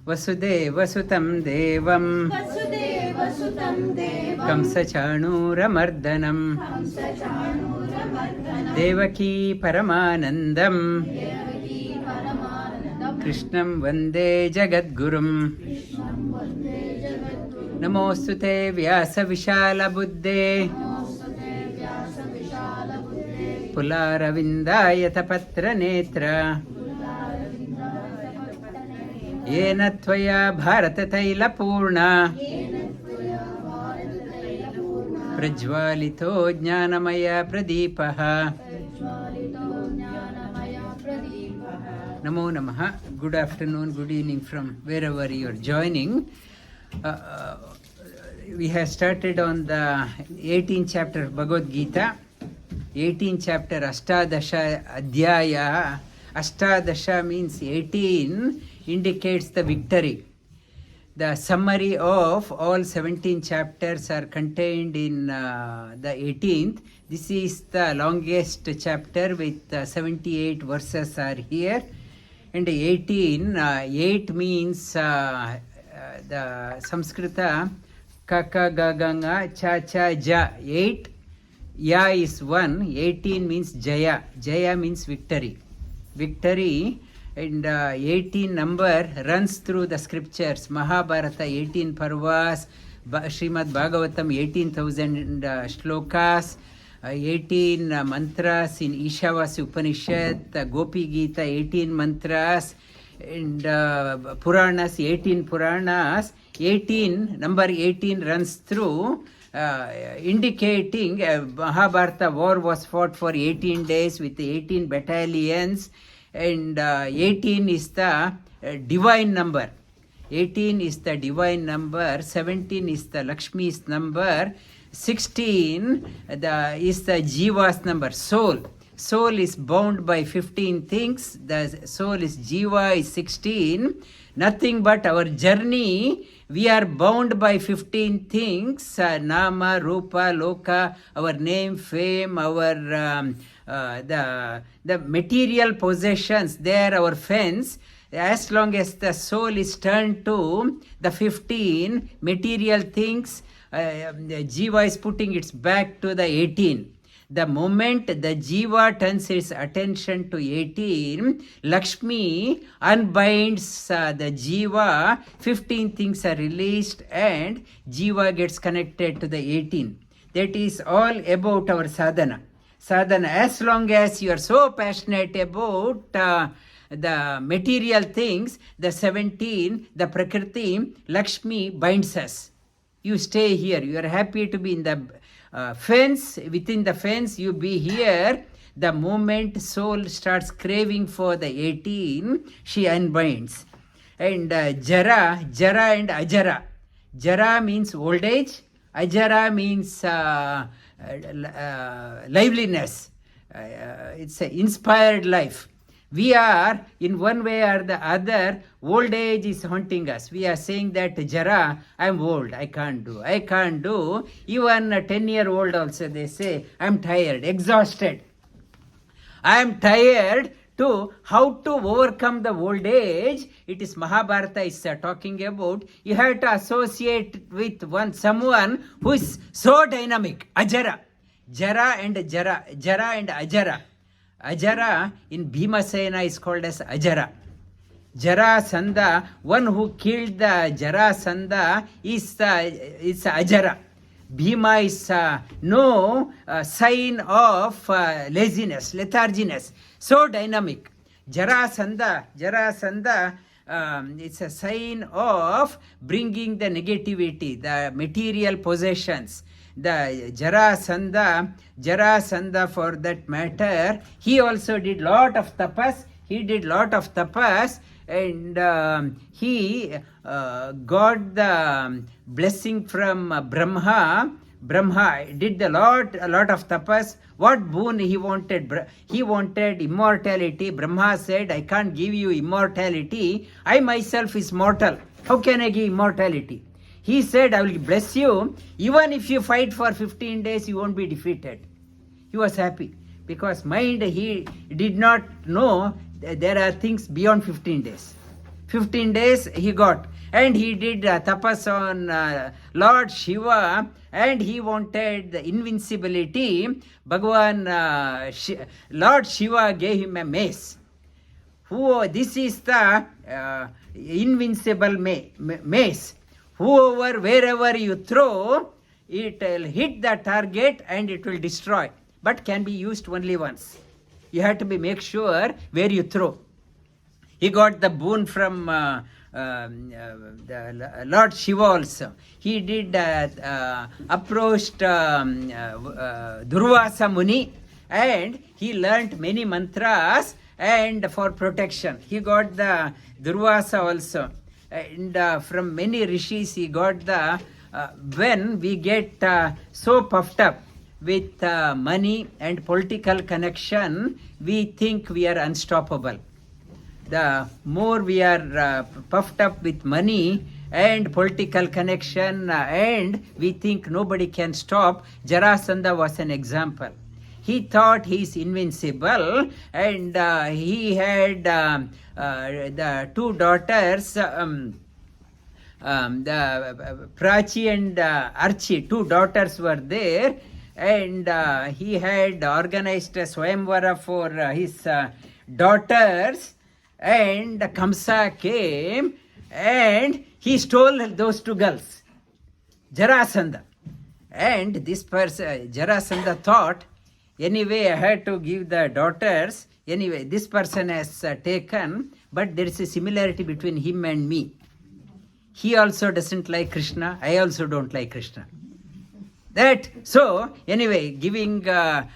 ವಸುದೇವಸುತಂ ದೇವಂ ಕಂಸಚಾಣೂರಮರ್ದನಂ ದೇವಕೀ ಪರಮಾನಂದಂ ಕೃಷ್ಣಂ ವಂದೇ ಜಗದ್ಗುರುಂ. ನಮೋಸ್ತುತೆ ವ್ಯಾಸವಿಶಾಲಬುದ್ಧೇ ಪುಲಾರವಿಂದಾಯತಪತ್ರನೇತ್ರ ಯೇನ ತ್ವಯಾ ಭಾರತತೈಲಪೂರ್ಣ ಪ್ರಜ್ವಾಲಿತೋ ಜ್ಞಾನಮಯ ಪ್ರದೀಪಃ. ನಮೋ ನಮಃ. Good afternoon, good evening from wherever you are joining. We have started on the 18th chapter of Bhagavad Gita. 18th chapter, Ashtadasha Adhyaya. Ashtadasha means 18, indicates the victory. The summary of all 17 chapters are contained in the 18th. This is the longest chapter with 78 verses are here. And 18, 8 means the Sanskrita kaka gaganga cha cha ja, 8. Ya is 1, 18 means jaya. Jaya means victory. Victory. And 18 number runs through the scriptures. Mahabharata 18 parvas, Srimad Bhagavatam 18,000 shlokas, 18 mantras in Ishavasya Upanishad, Gopi Gita 18 mantras, and Puranas 18 Puranas. 18 number 18 runs through, indicating Mahabharata war was fought for 18 days with 18 battalions. And 18 is the divine number. 18 is the divine number. 17 is the Lakshmi's number. 16 is the Jiva's number, soul. Soul is bound by 15 things. The soul is Jiva is 16. Nothing but our journey. We are bound by 15 things. Nama, Rupa, Loka, our name, fame, our the material possessions, they are our fence. As long as the soul is turned to the 15 material things, the Jiva is putting its back to the 18. The moment the Jiva turns its attention to 18, Lakshmi unbinds the Jiva, 15 things are released and Jiva gets connected to the 18. That is all about our sadhana. Sadhana, as long as you are so passionate about the material things, the 17, the Prakriti, Lakshmi binds us. You stay here. You are happy to be in the fence. Within the fence, you be here. The moment soul starts craving for the 18, she unbinds. And Jara and Ajara. Jara means old age. Ajara means liveliness. It's an inspired life. We are, in one way or the other, old age is haunting us. We are saying that Jara, I'm old, I can't do. Even a 10-year-old also, they say, I'm tired, exhausted. I'm tired. To how to overcome the old age, it is Mahabharata is talking about. You have to associate with someone who is so dynamic. Ajara. Jara and Ajara. Ajara in Bhimasena is called as Ajara. Jarasandha, one who killed the Jarasandha is Ajara. Bhima is no sign of laziness, letharginess. So dynamic. Jarasandha, it's a sign of bringing the negativity, the material possessions. The Jarasandha for that matter, he also did lot of tapas. And he got the blessing from Brahma. Brahma did a lot of tapas. What boon he wanted? He wanted immortality. Brahma said, I can't give you immortality. I myself is mortal. How can I give immortality? He said, I will bless you. Even if you fight for 15 days, you won't be defeated. He was happy because mind, he did not know there are things beyond 15 days. 15 days he got. And he did tapas on Lord Shiva, and he wanted the invincibility. Lord Shiva gave him a mace. This is the invincible mace. Wherever you throw, it will hit the target and it will destroy, but can be used only once. You have to make sure where you throw. He got the boon from the Lord Shiva also. He did approached Durvasa Muni, and he learnt many mantras and for protection. He got the Durvasa also, and from many rishis he got the when we get so puffed up with money and political connection, we think we are unstoppable. The more we are puffed up with money and political connection, and we think nobody can stop. Jarasandha was an example. He thought he is invincible, and he had the two daughters, the Prachi and Archi, two daughters were there, and he had organized a Swayamvara for his daughters, and Kamsa came and he stole those two girls, Jarasandha. And this person, Jarasandha, thought, anyway, I had to give the daughters. Anyway, this person has taken, but there is a similarity between him and me. He also doesn't like Krishna. I also don't like Krishna. So anyway, giving the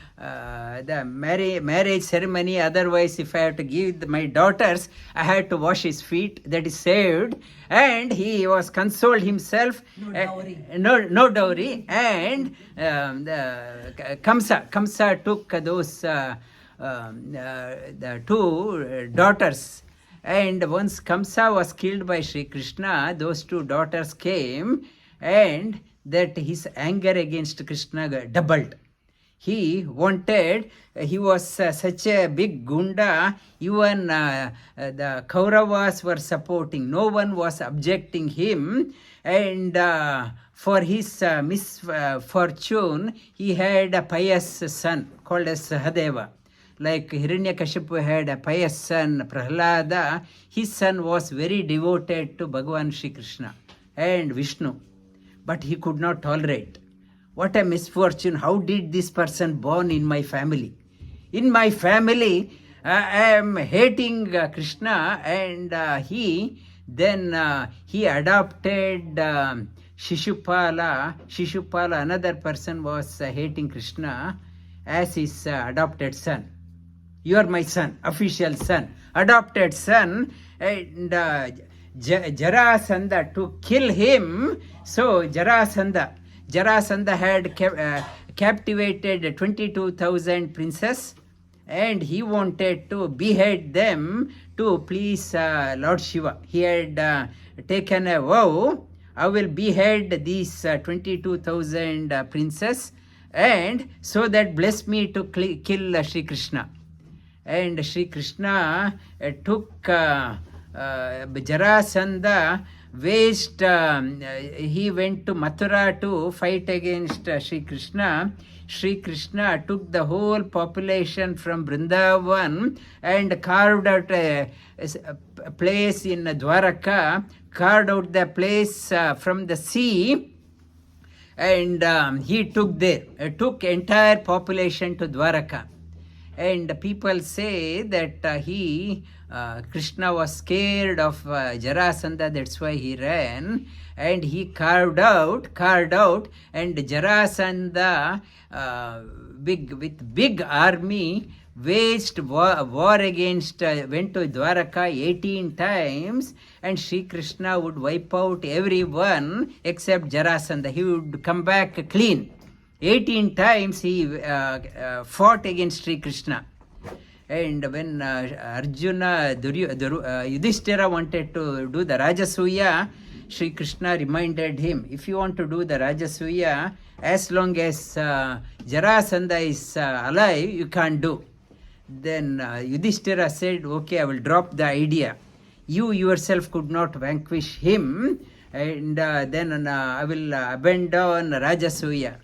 marriage ceremony, otherwise if I have to give my daughters, I had to wash his feet. That is saved. And he was consoled himself. No dowry. And Kamsa took those the two daughters. And once Kamsa was killed by Sri Krishna, those two daughters came, and that his anger against Krishna doubled. He was such a big gunda, even the Kauravas were supporting. No one was objecting him. And for his misfortune, he had a pious son called as Sahadeva. Like Hiranyakashipu had a pious son, Prahlada. His son was very devoted to Bhagavan Shri Krishna and Vishnu. But he could not tolerate. What a misfortune. How did this person born in my family? In my family, I am hating Krishna, and he adopted Shishupala. Shishupala, another person, was hating Krishna as his adopted son. You are my son, official son, adopted son, and Jarasandha to kill him. So Jarasandha had captivated 22,000 princes, and he wanted to behead them to please Lord Shiva. He had taken a vow, I will behead these 22,000 princes, and so that bless me to kill Sri Krishna. And Sri Krishna took Jarasandha, he went to Mathura to fight against Sri Krishna. Sri Krishna took the whole population from Vrindavan and carved out a place in Dwaraka, carved out the place from the sea, and he took entire population to Dwaraka. And people say that Krishna was scared of Jarasandha, that's why he ran, and he carved out, and Jarasandha with big army waged war against, went to Dwaraka 18 times, and Sri Krishna would wipe out everyone except Jarasandha. He would come back clean. 18 times he fought against Sri Krishna. And when Arjuna, Yudhishthira wanted to do the Rajasuya, Sri Krishna reminded him, if you want to do the Rajasuya, as long as Jarasandha is alive, you can't do. Then Yudhishthira said, okay, I will drop the idea. You yourself could not vanquish him, and then I will abandon Rajasuya.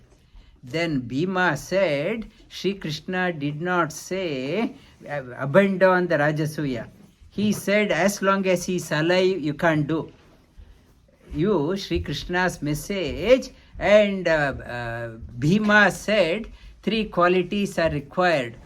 Then Bhima said, Sri Krishna did not say abandon the Rajasuya. He said, as long as he is alive, you can't do. You, Sri Krishna's message, and Bhima said, 3 qualities are required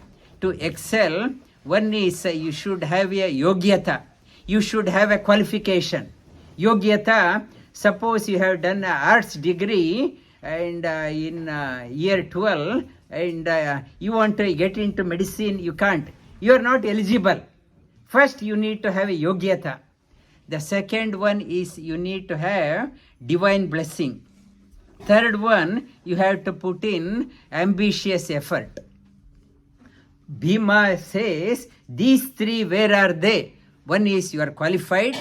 to excel. One is you should have a yogyata. You should have a qualification. Yogyata, suppose you have done an arts degree and in year 12 and you want to get into medicine, you can't. You are not eligible. First, you need to have a yogyata. The second one is you need to have divine blessing. Third one, you have to put in ambitious effort. Bhima says, these 3, where are they? One is you are qualified.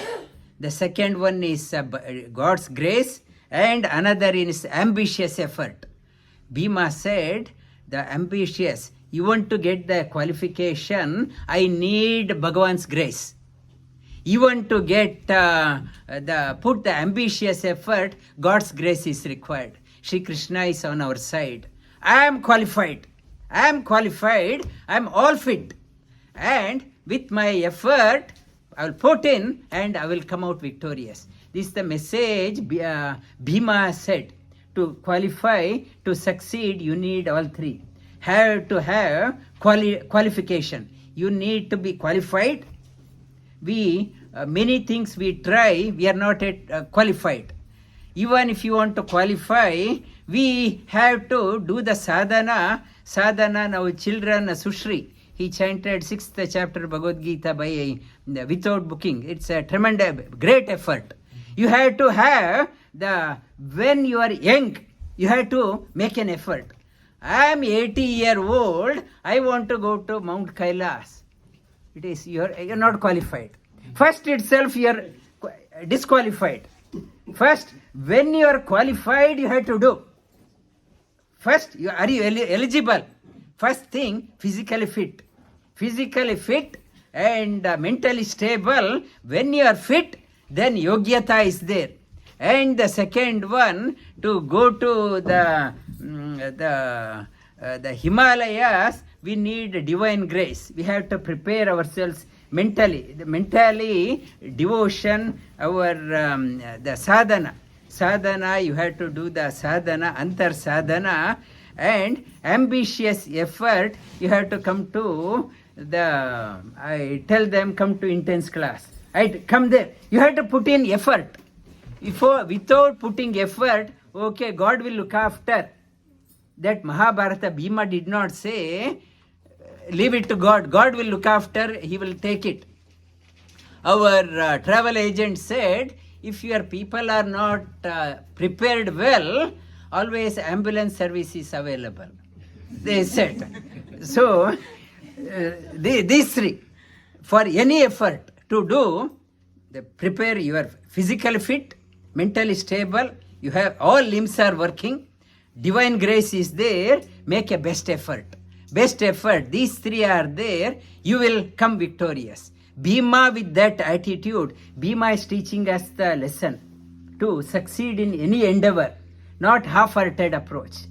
The second one is God's grace. And another is ambitious effort. Bhima said, the ambitious, you want to get the qualification, I need Bhagavan's grace. You want to get put the ambitious effort, God's grace is required. Shri Krishna is on our side. I am qualified. I am all fit. And with my effort, I will put in and I will come out victorious. This is the message Bhima said. To qualify, to succeed, you need all 3. Have to have qualification. You need to be qualified. We many things we try, we are not yet qualified. Even if you want to qualify, we have to do the sadhana. Sadhana, now children, Sushri, he chanted 6th chapter Bhagavad Gita by without booking. It's a tremendous, great effort. You have to have when you are young, you have to make an effort. I am 80-year-old, I want to go to Mount Kailas. It is, you're not qualified. First itself, you are disqualified. First, when you are qualified, you have to do. First, are you eligible? First thing, physically fit. Physically fit and mentally stable. When you are fit, then yogyata is there. And the second one, to go to the Himalayas, we need divine grace. We have to prepare ourselves mentally. Devotion, our the sadhana, you have to do the sadhana, antar sadhana, and ambitious effort. You have to come to I tell them, come to intense class. Come there. You have to put in effort. Without putting effort, okay, God will look after. That Mahabharata, Bhima did not say, leave it to God. God will look after, he will take it. Our travel agent said, if your people are not prepared well, always ambulance service is available. They said. So, these 3, for any effort to do, prepare your physically fit, mentally stable, you have all limbs are working, divine grace is there, make a best effort. Best effort, these 3 are there, you will come victorious. Bhima, with that attitude, Bhima is teaching us the lesson to succeed in any endeavor, not half-hearted approach.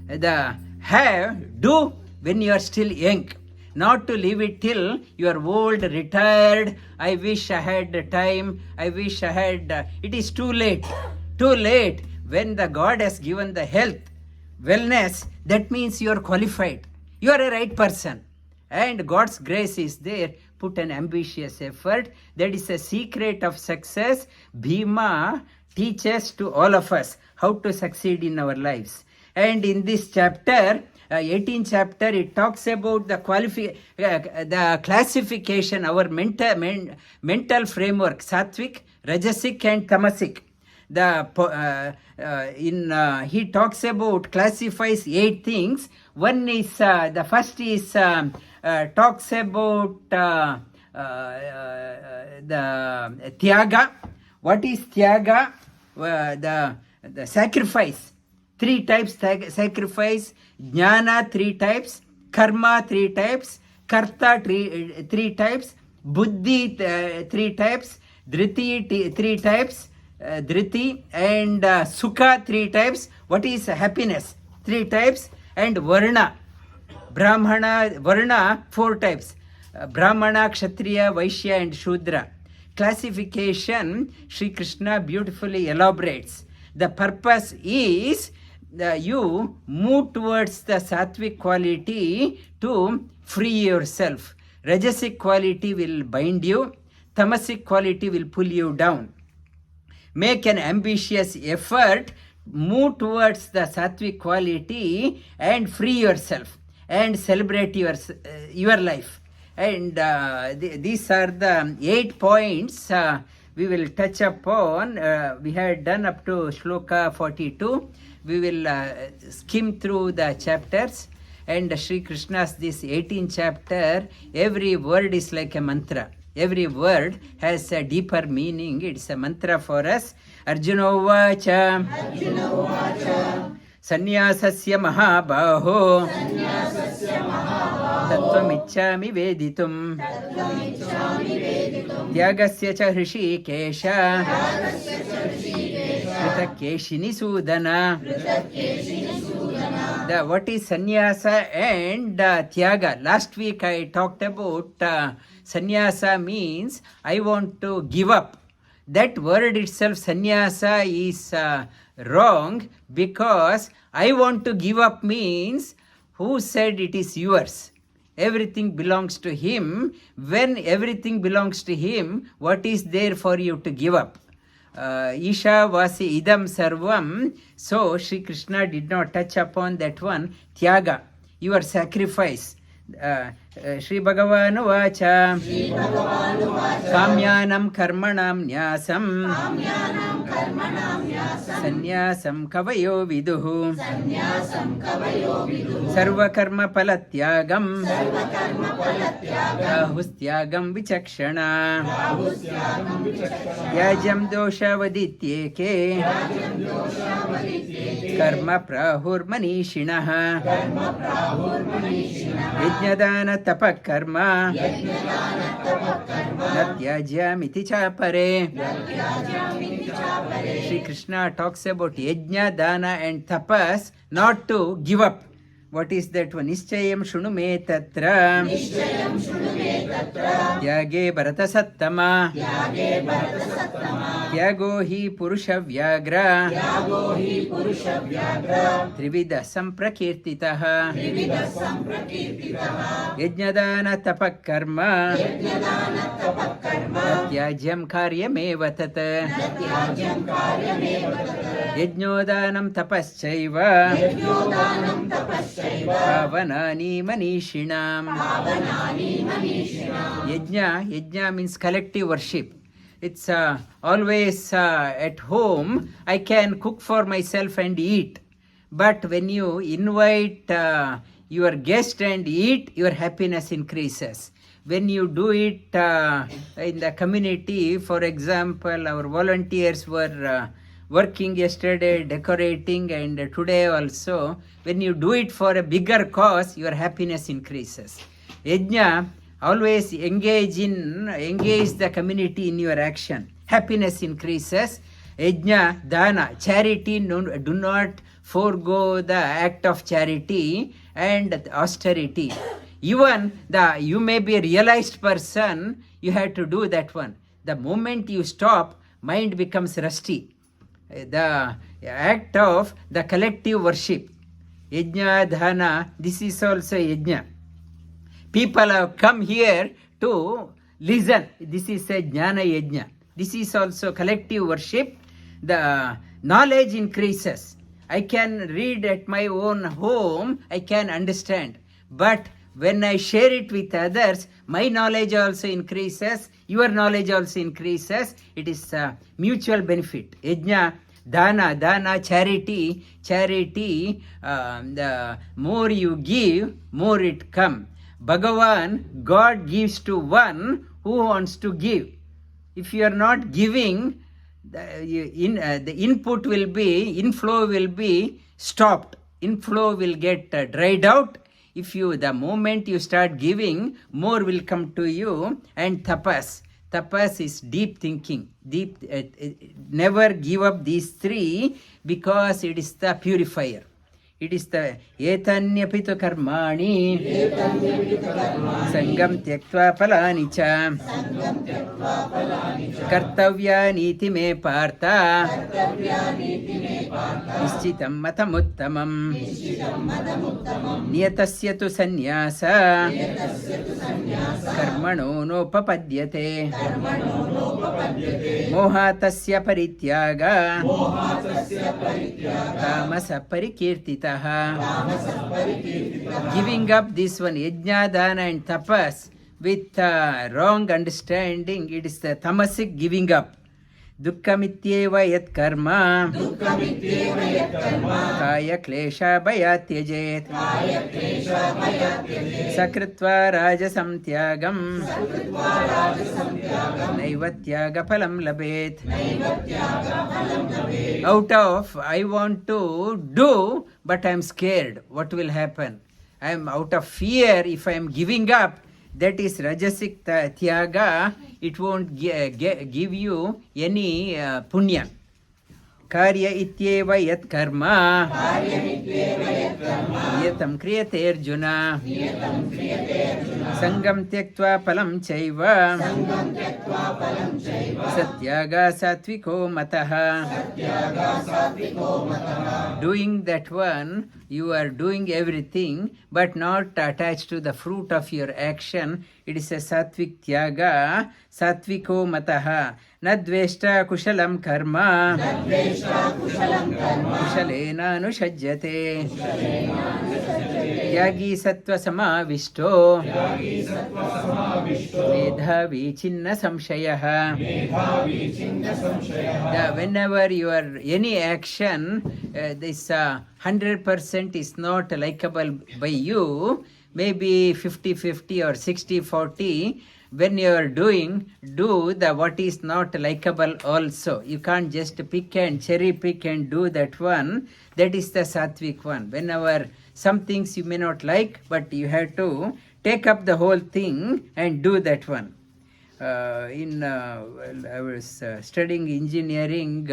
Do when you are still young, not to leave it till you are old, retired. I wish I had time. It is too late. When the God has given the health, wellness, that means you are qualified. You are a right person. And God's grace is there. Put an ambitious effort. That is a secret of success. Bhima teaches to all of us how to succeed in our lives. And in this chapter, 18th chapter, it talks about the classification, our mental framework, sattvic, rajasic and tamasic. He talks about, classifies 8 things. One is, the first is, talks about the tyaga. What is tyaga? The sacrifice. 3 types sacrifice. Jnana 3 types. Karma 3 types. Karta 3 types. Buddhi 3 types. Dhriti 3 types, Dhriti, and Sukha 3 types. What is happiness? 3 types. And Varna, Brahmana, Varna 4 types. Brahmana, Kshatriya, Vaishya and Shudra. Classification, Sri Krishna beautifully elaborates. The purpose is you move towards the sattvic quality to free yourself. Rajasic quality will bind you, tamasic quality will pull you down. Make an ambitious effort, move towards the sattvic quality and free yourself and celebrate your life. And these are the 8 points we will touch upon. We had done up to Shloka 42. We will skim through the chapters. And Sri Krishna's this 18th chapter, every word is like a mantra. Every word has a deeper meaning. It's a mantra for us. Arjuna Uvacha. Sannyasasya Mahabaho. Tattvamiccami Veditum. Tyagasya cha Hrishikesha. Kritakeshini Sudana. What is sannyasa and tyaga? Last week I talked about sannyasa means I want to give up. That word itself, sannyasa, is wrong, because I want to give up means who said it is yours? Everything belongs to him. When everything belongs to him, what is there for you to give up? Isha Vasi Idam Sarvam. So Sri Krishna did not touch upon that one. Tyaga, your sacrifice. Shri Bhagavan Vacha. Kamyanam Karmanam Nyasam. Sannyasam Kavayo Viduhu. Sarva Karma Palatyagam. Rahustyagam Vichakshana. Yajam Dosha Vadityeke. Karma Prahur Manishinaha. Yajnadana Tapak Karma. Natyajamiti Chapare. Sri Krishna talks about yajna, dana and tapas, not to give up. What is that one? Nischayam Shunume Tatra. Tyage Bharata Sattama. Tyago hi Purusha Vyagra. Trivida Samprakirtitaha. Yajnadana Tapak Karma. Natyajam Karyameva Tat. Yajnodanam Tapaschaiva. Pavanani Manishinam. Yajna means collective worship. It's always at home. I can cook for myself and eat. But when you invite your guest and eat, your happiness increases. When you do it in the community, for example, our volunteers were working yesterday, decorating, and today also, when you do it for a bigger cause, your happiness increases. Yajna, always engage the community in your action. Happiness increases. Yajna, dana, charity, do not forego the act of charity and austerity. Even you may be a realized person, you have to do that one. The moment you stop, mind becomes rusty. The act of the collective worship. Yajna, dhana, this is also yajna. People have come here to listen. This is a jnana yajna. This is also collective worship. The knowledge increases. I can read at my own home, I can understand. But when I share it with others, my knowledge also increases, your knowledge also increases. It is a mutual benefit. Yajna, dana, charity. The more you give, more it comes. Bhagavan, God gives to one who wants to give. If you are not giving, the inflow will be stopped. Inflow will get dried out. If the moment you start giving, more will come to you. And tapas. Tapas is deep thinking. Never give up these three because it is the purifier. It is the etanyapito karmani sangam tyaktva palani cha kartavyani iti me partha nishchitam matamuttamam niyatasya tu sannyasa karmano nopapadyate mohatasya parityaga tamasa parikirtita. Giving up this one, yajna, dana and tapas with wrong understanding, it is the tamasic giving up. Dukkamityeva yat karma kaya klesha bhayatyajet sakritva rajasam tyagam naivatyaga phalam labet. Out of I want to do but I am scared what will happen. I am out of fear. If I am giving up, that is rajasic tyaga, it won't give you any punya. Karya ityeva yat karma niyatam kriyate arjuna sangam tyaktva palam chaiva satyaga satviko mataha. Doing that one, you are doing everything but not attached to the fruit of your action. It is a satvik tyaga, satviko mataha. Nadveshta kushalam karma kushalena anushajyate tyagi sattva samavishto medhavi chinna samshayah. Whenever you are any action, this 100% is not likable by you, maybe 50-50 or 60-40. When you are doing, do the what is not likable also. You can't just pick and cherry pick and do that one. That is the sattvic one. Whenever some things you may not like, but you have to take up the whole thing and do that one. I was studying engineering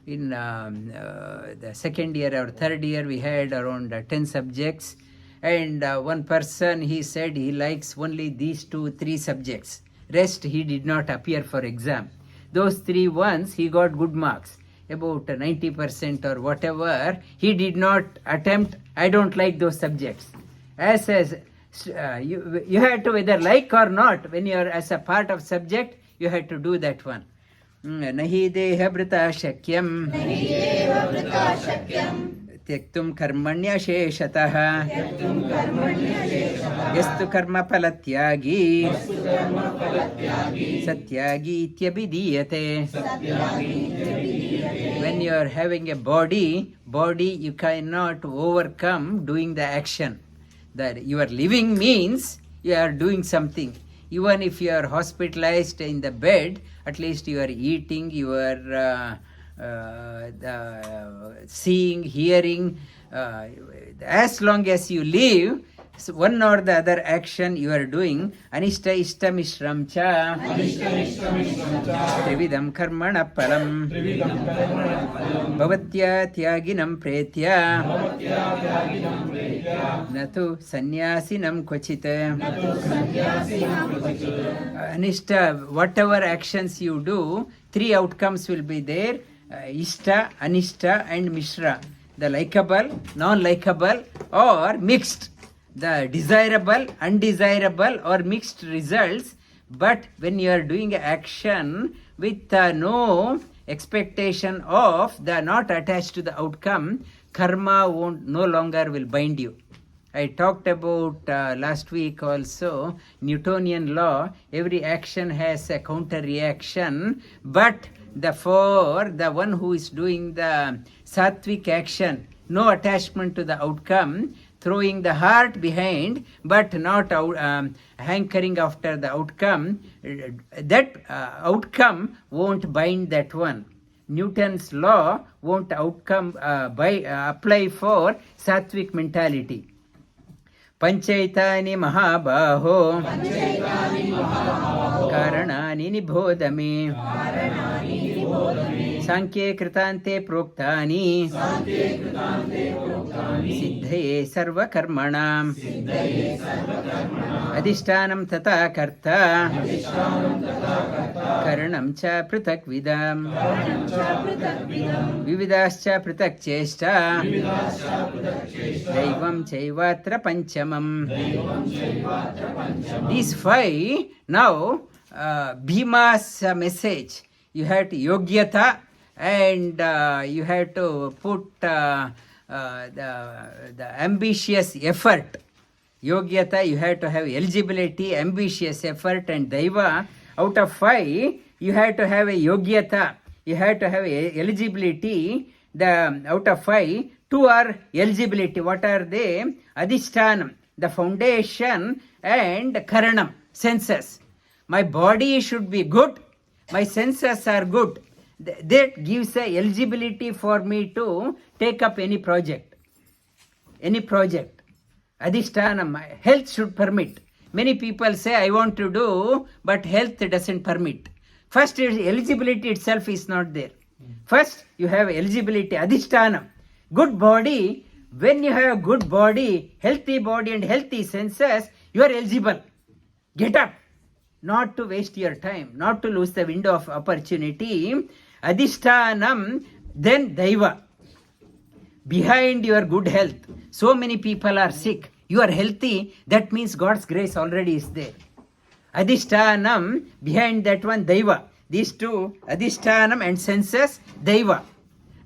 in the second year or third year. We had around 10 subjects. And one person, he said he likes only these 2-3 subjects. Rest he did not appear for exam. Those 3 ones he got good marks, about 90% or whatever. He did not attempt. I don't like those subjects. You have to whether like or not, when you are as a part of subject, you have to do that one. Nahi deha brita shakyam त्यक्तुम कर्मण्य शेषतः यस्तु कर्म फलत्यागी सत्यागी इत्यभिधीयते. When you are having a body you cannot overcome doing the action. That you are living means you are doing something. Even if you are hospitalized in the bed, at least you are eating, you are seeing, hearing. As long as you live, so one or the other action you are doing. Anishta ishta mishram cha trividam karmana param bhavatya tyaginam pretya natu sannyasinam kvachit. Anishta, whatever actions you do, 3 outcomes will be there. Ishta, anishta and mishra. The likable, non-likable or mixed. The desirable, undesirable or mixed results. But when you are doing action with no expectation of the not attached to the outcome, karma no longer will bind you. I talked about last week also, Newtonian law. Every action has a counter reaction, but for the one who is doing the sattvic action, no attachment to the outcome, throwing the heart behind but not hankering after the outcome, that outcome won't bind that one. Newton's law won't apply for sattvic mentality. ಪಂಚೈತಾನಿ ಮಹಾಬಾಹೋ ಕಾರಣಾನಿ ನಿಬೋಧ May ಸಾಂಖ್ಯೇ ಕೃತಾಂತೆ ಪ್ರೋಕ್ತಾನಿ ಸಿದ್ಧಯೇ ಸರ್ವಕರ್ಮಣಾಂ ಅಧಿಷ್ಠಾನಂ ತಥಾ ಕರ್ತ ಕರಣಂ ಚ ಪೃಥಕ್ವಿದಂ ವಿವಿಧಾಶ್ಚ ಪೃಥಕ್ ಚೇಷ್ಟಾ ದೈವಂ ಚೈವಾತ್ರ ಪಂಚಮಂ. These five, now Bhima's message, you have to yogyata and you have to put the ambitious effort. Yogyata, you have to have eligibility, ambitious effort, and daiva. Out of five, you have to have a yogyata, you have to have a eligibility. The out of five, two are eligibility. What are they? Adhishtanam, the foundation, and karanam, senses. My body should be good, my senses are good. That gives a eligibility for me to take up any project. Any project. Adhishtanam, health should permit. Many people say, I want to do, but health doesn't permit. First, eligibility itself is not there. First, you have eligibility, adhishtanam. Good body, when you have a good body, healthy body and healthy senses, you are eligible. Get up. Not to waste your time, not to lose the window of opportunity. Adhishtanam, then daiva. Behind your good health, so many people are sick. You are healthy, that means God's grace already is there. Adhishtanam, behind that one, daiva. These two, adhishtanam and senses, daiva.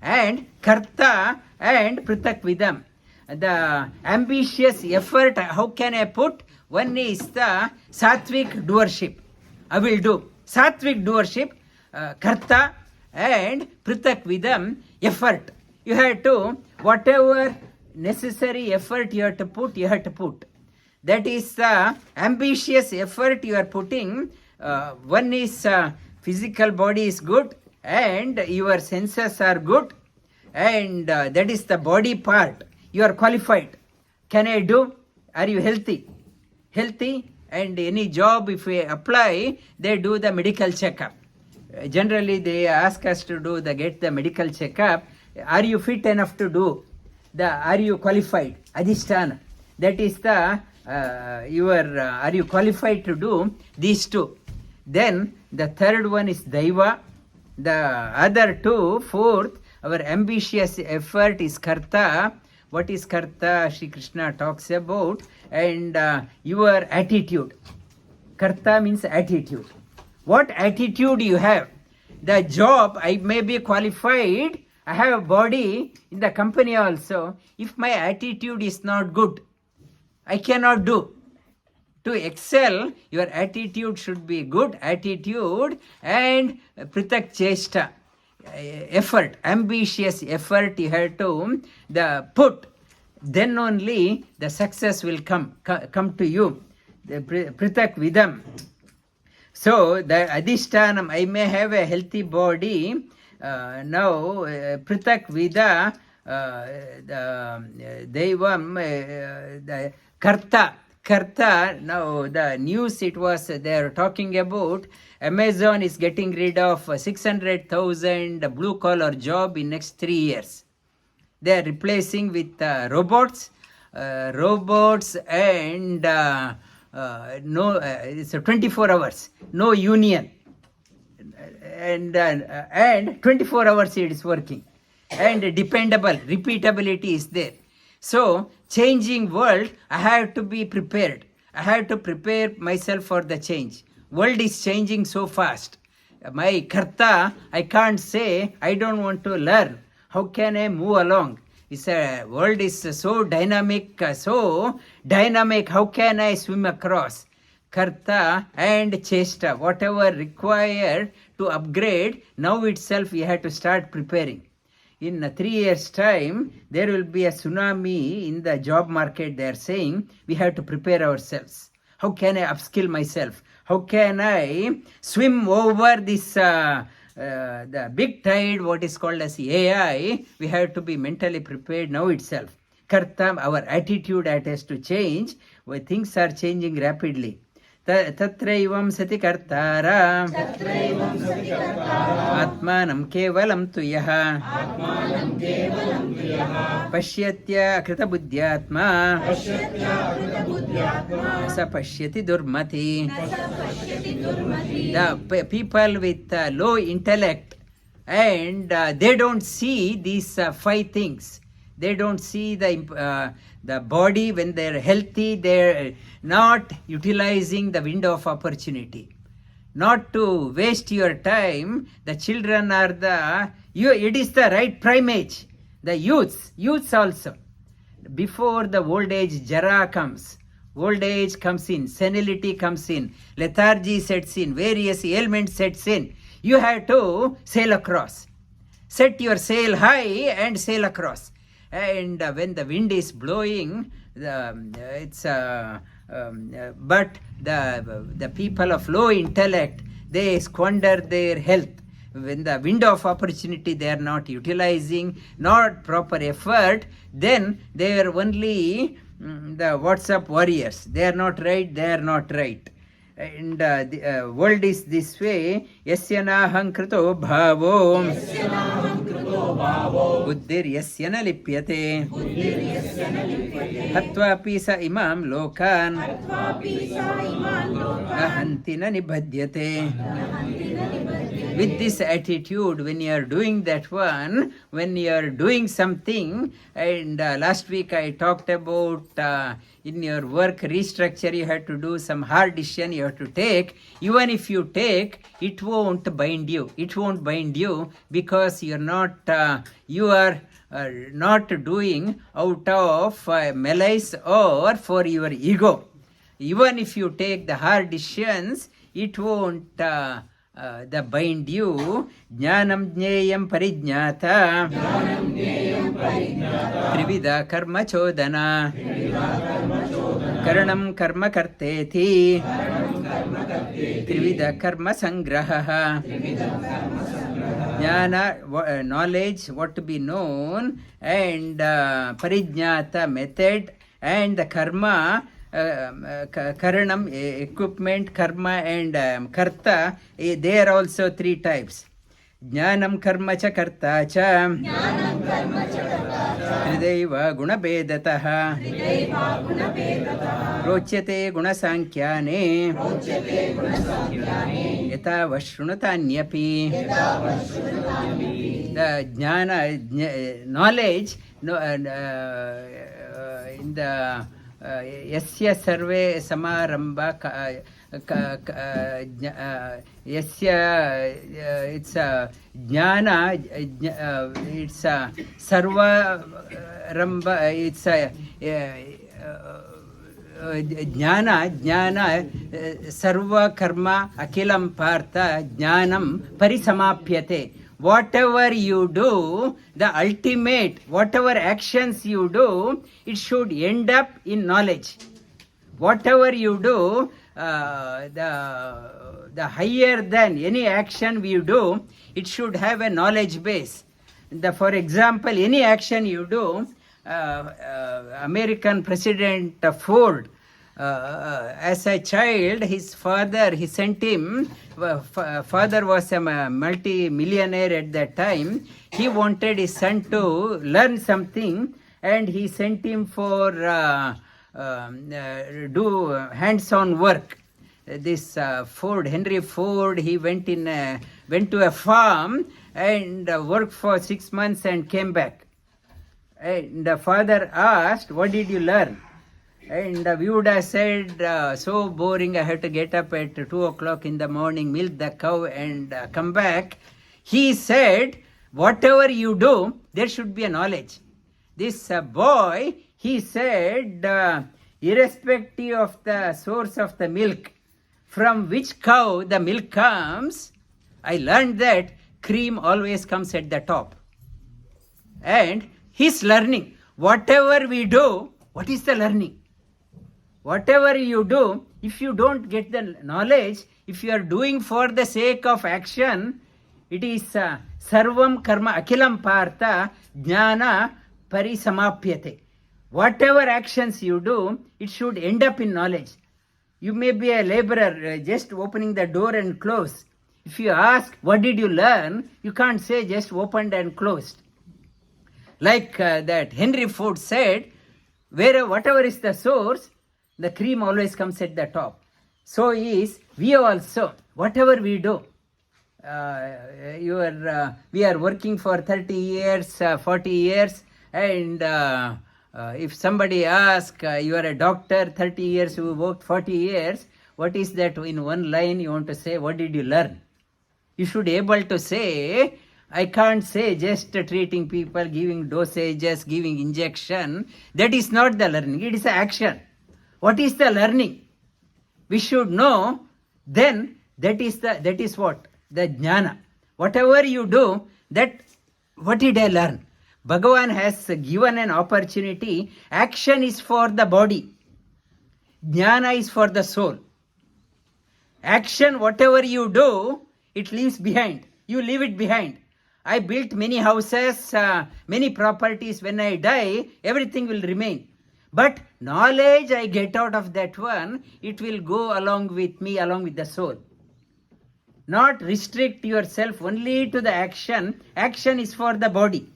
And karta and prithakvidam. The ambitious effort, how can I put? One is the sattvic doership. I will do. Sattvic doership, karta and prithakvidam, effort. You have to, whatever necessary effort you have to put, you have to put. That is the ambitious effort you are putting. One is physical body is good and your senses are good, and that is the body part. You are qualified. Can I do? Are you healthy? Healthy, and any job if we apply, they do the medical checkup. Generally they ask us to do get the medical checkup. Are you fit enough to do? Are you qualified? Adhisthana. That is the are you qualified to do these two? Then the third one is daiva. The other two, fourth, our ambitious effort is karta. What is karta? Shri Krishna talks about. And your attitude. Karta means attitude. What attitude you have? The job, I may be qualified, I have a body in the company also. If my attitude is not good, I cannot do. To excel, your attitude should be good attitude and prithak chesta, effort, ambitious effort you have to put. Then only the success will come to you. The prithak vidam. So the adhishtanam, I may have a healthy body. Now prithak vida, the daivam, the karta. Now the news, it was they are talking about Amazon is getting rid of 600,000 blue collar job in next 3 years. They are replacing with robots and no, it's 24 hours, no union, and 24 hours it is working, and dependable, repeatability is there. So changing world, I have to be prepared. I have to prepare myself for the change. World is changing so fast. My karta, I can't say I don't want to learn. How can I move along? It's a world is so dynamic. How can I swim across? Karta and chesta, whatever required to upgrade, now itself we have to start preparing. In 3 years' time, there will be a tsunami in the job market. They are saying we have to prepare ourselves. How can I upskill myself? How can I swim over this the big tide, what is called as AI? We have to be mentally prepared now itself. karta, our attitude has to change. Where things are changing rapidly. Tatraivam sati kartara atmanam kevalam tu yaha pashyatya krita buddhyatma sa pashyati durmati. The people with low intellect, and they don't see these 5 things. They don't see the body when they're healthy. They're not utilizing the window of opportunity. Not to waste your time. The children are it is the right prime age. The youths also. Before the old age jara comes, old age comes in, senility comes in, lethargy sets in, various ailments sets in. You have to sail across. Set your sail high and sail across. And when the wind is blowing, but the people of low intellect, they squander their health. When the window of opportunity they are not utilizing, not proper effort, then they are only the WhatsApp warriors. They are not right. And the world is this way. Yasya naham krito bhavo buddhir yasya na lipyate hatvapi sa imam lokan ahanti na nibhadyate. With this attitude, when you are doing that one, when you are doing something, and last week I talked about in your work restructure, you have to do some hard decision you have to take. Even if you take, it won't bind you. It won't bind you because you are not doing out of malice or for your ego. Even if you take the hard decisions, it won't bind you. Jnanam jneyam parijñata trivida karma chodana karanam karma karteti trivida karma sangraha. Jnana, knowledge, what to be known, and parijñata, method, and the karma, karanam, equipment, karma, and karta. They are also 3 types. Jnanam karma cha karta cha tridaiva gunabedataha rocyate gunasankyane yata vashrunatanyaphi. The jnana, knowledge, in the yasya sarve samaramba yasya, it's a jnana, it's a sarva ramba, it's a jnana sarva karma akilam partha jnanam parisamapyate. Whatever you do, the ultimate, whatever actions you do, it should end up in knowledge. Whatever you do, the higher than any action we do, it should have a knowledge base. For example, any action you do, American President Ford, as a child, his father, he sent him, father was a multi-millionaire at that time. He wanted his son to learn something, and he sent him for do hands-on work. This Henry Ford, he went to a farm and worked for 6 months and came back. And the father asked, "What did you learn?" And we would have said, so boring, I have to get up at 2 o'clock in the morning, milk the cow and come back. He said, whatever you do, there should be a knowledge. This boy, he said, irrespective of the source of the milk, from which cow the milk comes, I learned that cream always comes at the top. And he's learning. Whatever we do, what is the learning? Whatever you do, if you don't get the knowledge, if you are doing for the sake of action, it is sarvam karma akilam partha jnana parisamapyate. Whatever actions you do, it should end up in knowledge. You may be a laborer, just opening the door and close. If you ask, what did you learn? You can't say just opened and closed. Like that Henry Ford said, whatever is the source, the cream always comes at the top. So is we also, whatever we do. We are working for 30 years, 40 years, and if somebody asks, you are a doctor, 30 years, you worked 40 years, what is that in one line you want to say, what did you learn? You should be able to say, I can't say just treating people, giving dosages, giving injection. That is not the learning, it is action. What is the learning? We should know, then that is what? The jnana. Whatever you do, that what did I learn? Bhagavan has given an opportunity. Action is for the body. Jnana is for the soul. Action, whatever you do, it leaves behind. You leave it behind. I built many houses, many properties. When I die, everything will remain. But knowledge I get out of that one, it will go along with me, along with the soul. Not restrict yourself only to the action. Action is for the body.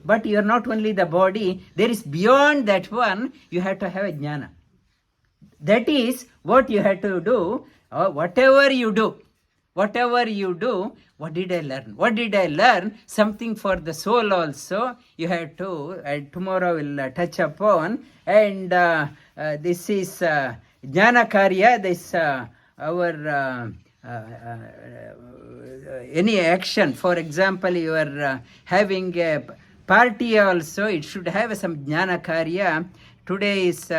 But you are not only the body, there is beyond that one, you have to have a jnana. That is what you have to do. Whatever you do, what did I learn? What did I learn? Something for the soul also. You have to, tomorrow we'll touch upon. And this is jnana karya, this our any action. For example, you are having a party also, it should have some jnana karya. Today is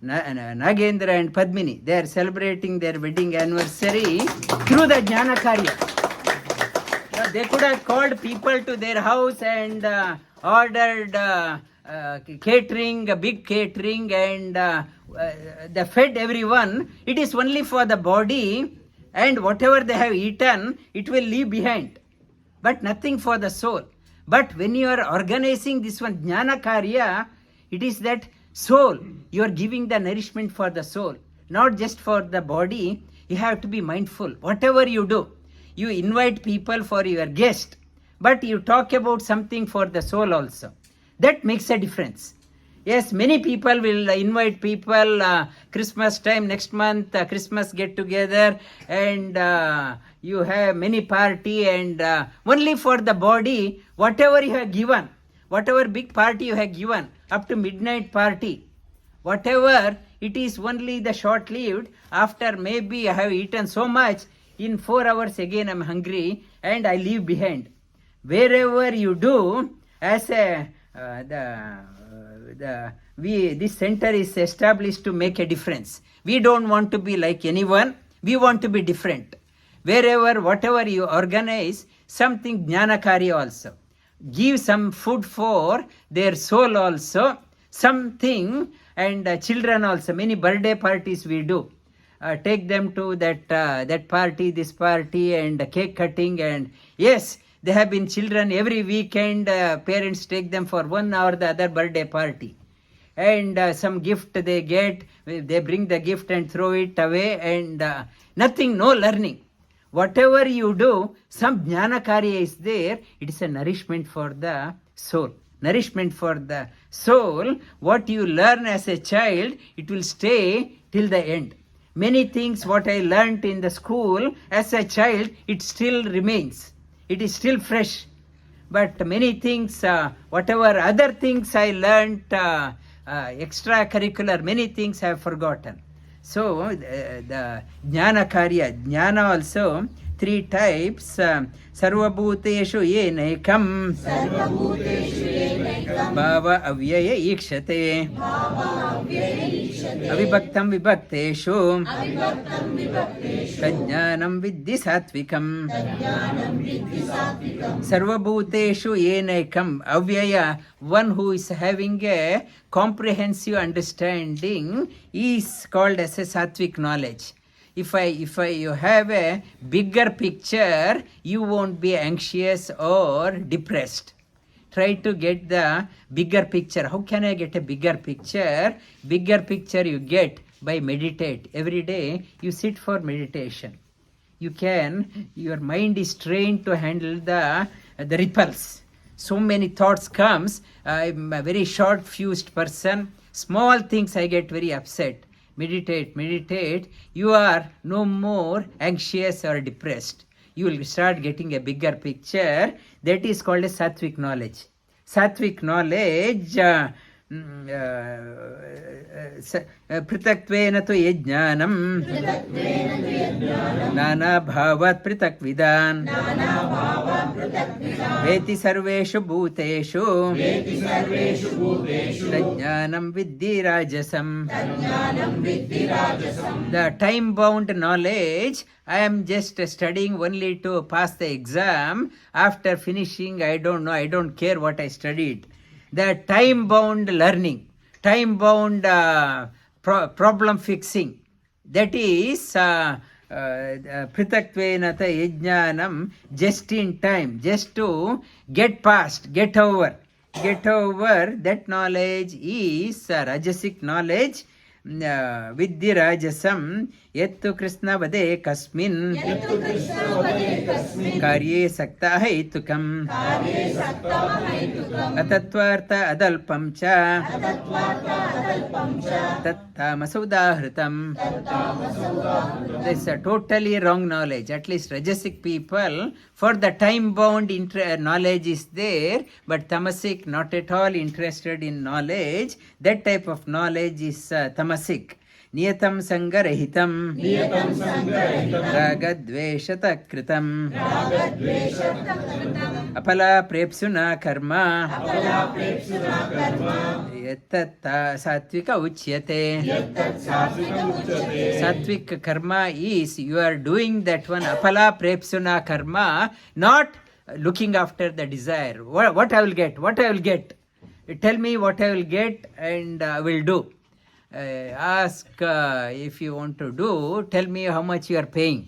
Nagendra and Padmini. They are celebrating their wedding anniversary through the jnana karya. They could have called people to their house and ordered catering, a big catering, and they fed everyone. It is only for the body, and whatever they have eaten, it will leave behind. But nothing for the soul. But when you are organizing this one, jnana karya, it is that soul. You are giving the nourishment for the soul, not just for the body. You have to be mindful. Whatever you do, you invite people for your guest, but you talk about something for the soul also. That makes a difference. Yes, many people will invite people Christmas time, next month, Christmas get together, and you have many party, and only for the body, whatever you have given, whatever big party you have given, up to midnight party, whatever, it is only the short-lived. After maybe I have eaten so much, in 4 hours again I'm hungry and I leave behind. Wherever you do, as a this center is established to make a difference. We don't want to be like anyone. We want to be different. Wherever, whatever you organize, something jnana karya also. Give some food for their soul also, something, and children also. Many birthday parties we do. Take them to that party, this party, and cake cutting, and yes, they have been children every weekend. Parents take them for 1 hour the other birthday party, and some gift they get. They bring the gift and throw it away, and nothing, no learning. Whatever you do, some jnana karya is there. It is a nourishment for the soul. Nourishment for the soul. What you learn as a child, it will stay till the end. Many things what I learnt in the school as a child, it still remains. It is still fresh. But many things, whatever other things I learnt, extracurricular, many things I have forgotten. So the jnana karya, jnana also 3 types. Sarvabhuteshu yenekam bhava avyaya ikshate avibhaktam vibhakteshu tajnanam viddhi satvikam. Sarvabhuteshu yenekam, avyaya, one who is having a comprehensive understanding, is called as a sattvic knowledge. If you have a bigger picture, you won't be anxious or depressed. Try to get the bigger picture. How can I get a bigger picture? Bigger picture you get by meditate. Every day you sit for meditation. Your mind is trained to handle the ripples. So many thoughts comes. I'm a very short-fused person. Small things I get very upset. Meditate. You are no more anxious or depressed. You will start getting a bigger picture. That is called a sattvic knowledge. Sattvic knowledge, पृथक्त्वेन तु यज्ञानं नानाभावात् पृथक्विदान् वेति सर्वेषु भूतेषु तज्ज्ञानं विद्धि राजसम्. The time bound knowledge, I am just studying only to pass the exam. After finishing, I don't care what I studied. The time bound learning, time bound problem fixing, that is pritaktvenata yajnanam, just in time, just to get past, get over. That knowledge is rajasic knowledge. Viddhi rajasam yattu krishna vade kasmin karye sakta haitukam atatvartha adalpam cha tattamasudahritam. This is a totally wrong knowledge. At least rajasic people, for the time bound knowledge is there, but tamasic not at all interested in knowledge. That type of knowledge is tamasic. नियतं संगरहितं रागद्वेषतः कृतं अपलाप्रेप्सुना कर्म यत्तत् सात्विक उच्यते. Sattvic karma is you are doing that one apalaprepsuna karma, not looking after the desire. What I will get? Tell me what I will get and I will do. Ask if you want to do, tell me how much you are paying.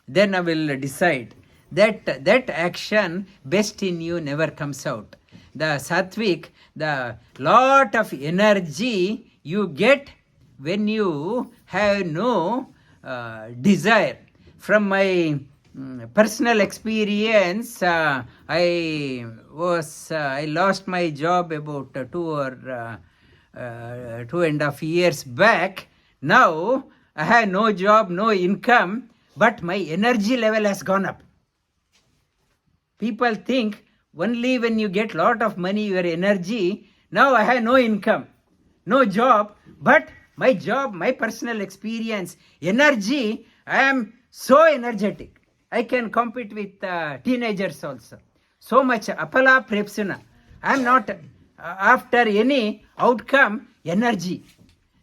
Then I will decide. That action best in you never comes out. The sattvic, the lot of energy you get when you have no desire. From my personal experience, I lost my job about 2.5 years back. Now I have no job, no income, but my energy level has gone up. People think only when you get lot of money, your energy. Now I have no income, no job, but my job, my personal experience, energy, I am so energetic. I can compete with teenagers also. So much apala prepsuna. I am not after any outcome, energy.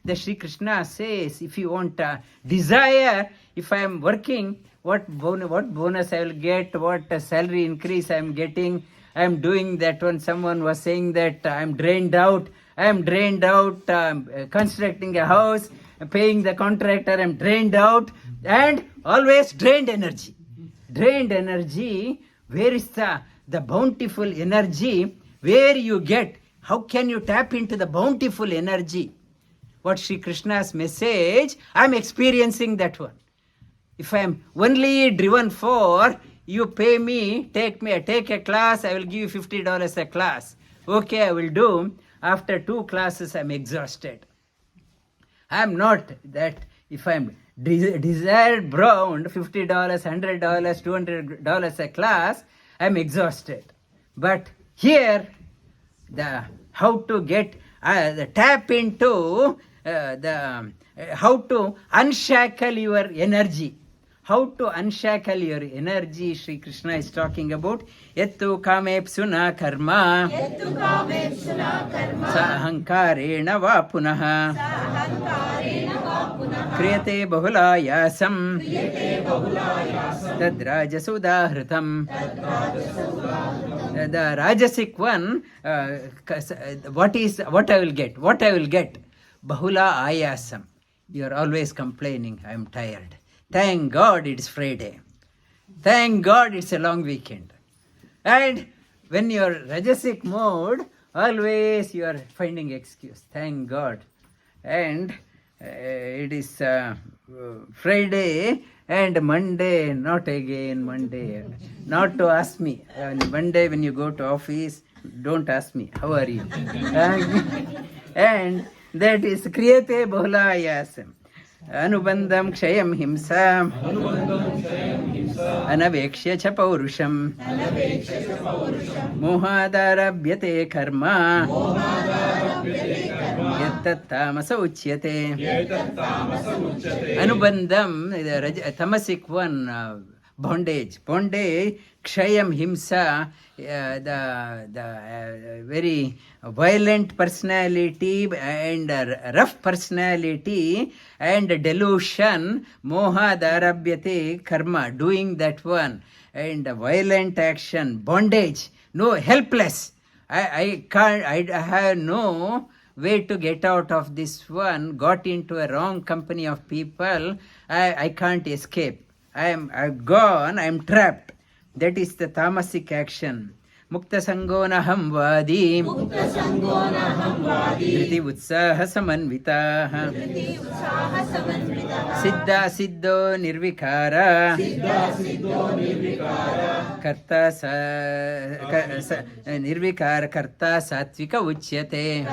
The Sri Krishna says, if you want desire, if I am working, what bonus I will get, what salary increase I am getting, I am doing that one. Someone was saying that I am drained out, constructing a house, paying the contractor, I am drained out, and always drained energy. Where is the bountiful energy? Where you get? How can you tap into the bountiful energy? What Sri Krishna's message, I am experiencing that one. If I am only driven for, you pay me, take a class, I will give you $50 a class. Okay, I will do. After 2 classes, I am exhausted. I am not that. If I am desired bound, $50, $100, $200 a class, I am exhausted. But here, how to get tap into how to unshackle your energy. How to unshackle your energy, Sri Krishna is talking about. Yattu kamepsuna karma sahankarena va punaha kriyate bahulayasam tadrajasudahritam. The rajasic one, what I will get? Bahula ayasam. You are always complaining, I am tired. Thank God it's Friday. Thank God it's a long weekend. And when you're Rajasic mode, always you are finding excuse. Thank God. And it is Friday and Monday, not again Monday. Not to ask me. Monday when you go to office, don't ask me, how are you? And that is Kriyate Bahula Anubandham Kshayam Himsa Anavekshya cha Paurusham Mohadarabhyate Karma Yattattamasa Uchyate. Anubandham, the tamasic one, bondage, Kshayam Himsa, the very violent personality and rough personality and delusion, Moha Darabhyate Karma, doing that one, and violent action, bondage, no, helpless. I can't, I have no way to get out of this one, got into a wrong company of people, I can't escape. I've gone, I'm trapped. That is the tamasic action. Mukta Sangonaham Vadi Driti Utsaha Samanvita Siddha Siddho Nirvikara Karta Nirvikara Karta Satvika Uchyate.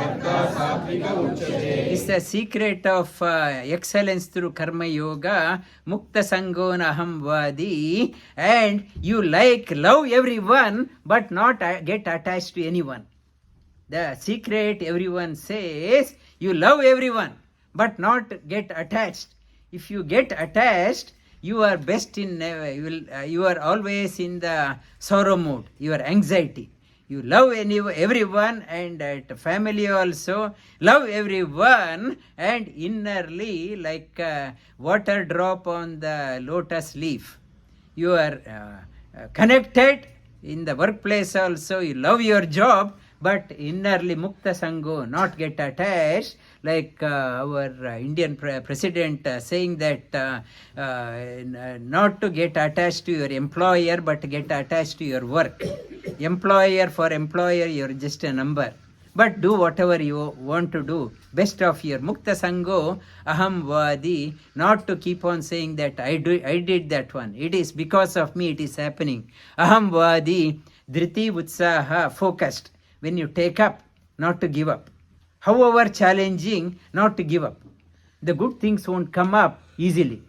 It's the secret of excellence through Karma Yoga. Mukta Sangonaham Vadi. And you love everyone but not get attached to anyone. The secret, everyone says, you love everyone but not get attached. If you get attached, you are best in you are always in the sorrow mode, your anxiety. You love everyone, and at family also love everyone, and innerly like a water drop on the lotus leaf. You are connected. In the workplace also, you love your job, but innerly Mukta Sango, not get attached, like our Indian president saying that not to get attached to your employer, but get attached to your work. Employer for employer, you're just a number. But do whatever you want to do. Best of your Mukta Sango, Aham Vadi, not to keep on saying that I did that one. It is because of me it is happening. Aham Vadi, Driti Utsaha, focused. When you take up, not to give up. However challenging, not to give up. The good things won't come up easily.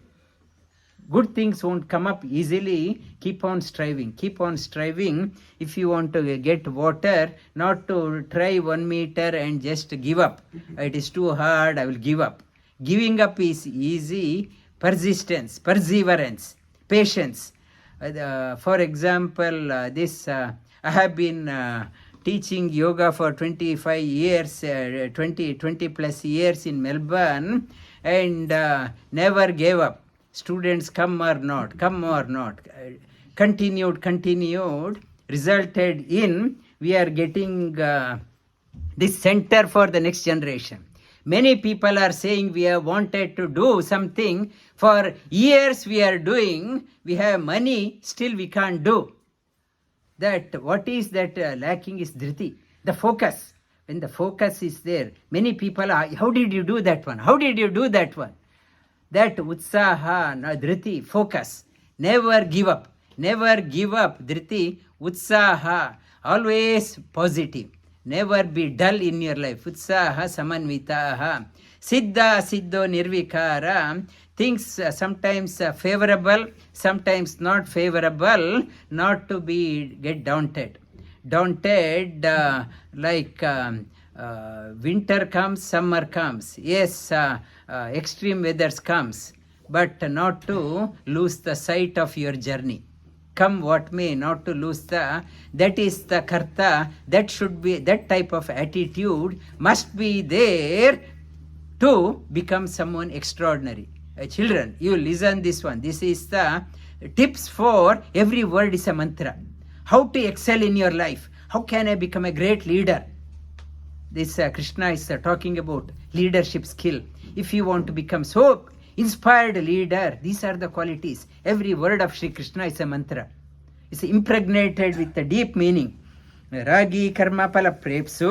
Good things won't come up easily. Keep on striving. Keep on striving. If you want to get water, not to try 1 meter and just give up. It is too hard, I will give up. Giving up is easy. Persistence, perseverance, patience. For example, I have been teaching yoga for 25 years, 20 plus years in Melbourne, and never gave up. Students come or not, continued, resulted in we are getting this center for the next generation. Many people are saying we have wanted to do something for years, we are doing, we have money, still we can't do. That what is that lacking is dhriti, the focus. When the focus is there, many people are, how did you do that one? How did you do that one? That utsaha, dhriti, focus. Never give up. Never give up, dhriti, utsaha. Always positive. Never be dull in your life. Utsaha samanvitaha. Siddha siddho nirvikara. Things sometimes favorable, sometimes not favorable, not to get daunted. Like winter comes, summer comes. Yes, extreme weathers comes, but not to lose the sight of your journey. Come what may, not to lose that is the karta, that should be, that type of attitude must be there to become someone extraordinary. Children, you listen this one. This is the tips for every word is a mantra. How to excel in your life. How can I become a great leader? This Krishna is talking about leadership skill. If you want to become so inspired leader, these are the qualities. Every word of Shri Krishna is a mantra. It's impregnated with a deep meaning. ರಾಗಿ ಕರ್ಮ ಫಲ ಪ್ರೇಪ್ಸು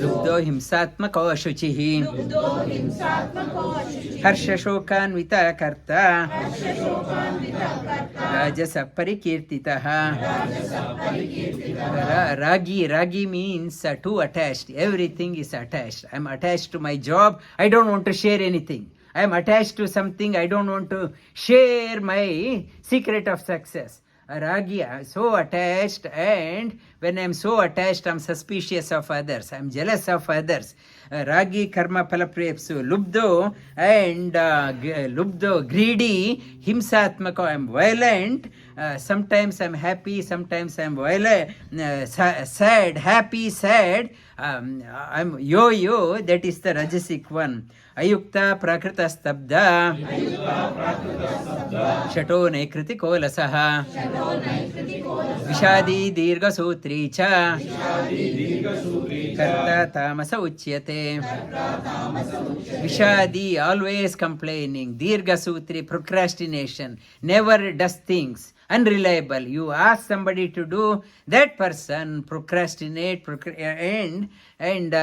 ಲುಬ್ಧೋ ಹಿಂಸಾತ್ಮಕೋ ಶುಚಿಃ ಹರ್ಷ ಶೋಕಾನ್ವಿತ ಕರ್ತ ರಾಜಸ ಪರಿಕೀರ್ತಿತಃ. Ragi means too attached. Everything is attached. I am attached to my job. I don't want to share anything. I am attached to something. I don't want to share my secret of success. A ragi, I am so attached, and when I am so attached, I am suspicious of others. I am jealous of others. Ragi karma palaprepsu lubdo and lubdo greedy himsatmako. I am violent. Sometimes I am happy, sometimes I am violent, sad, happy, sad. I am yo-yo, that is the rajasic one. Ayukta prakrita stabda shato naikriti kolasaha vishadi dirgha sutri cha karta tamasa uchyate. Vishadi, always complaining. Dirgha sutri, procrastination, never does things. Unreliable. You ask somebody to do, that person procrastinate, and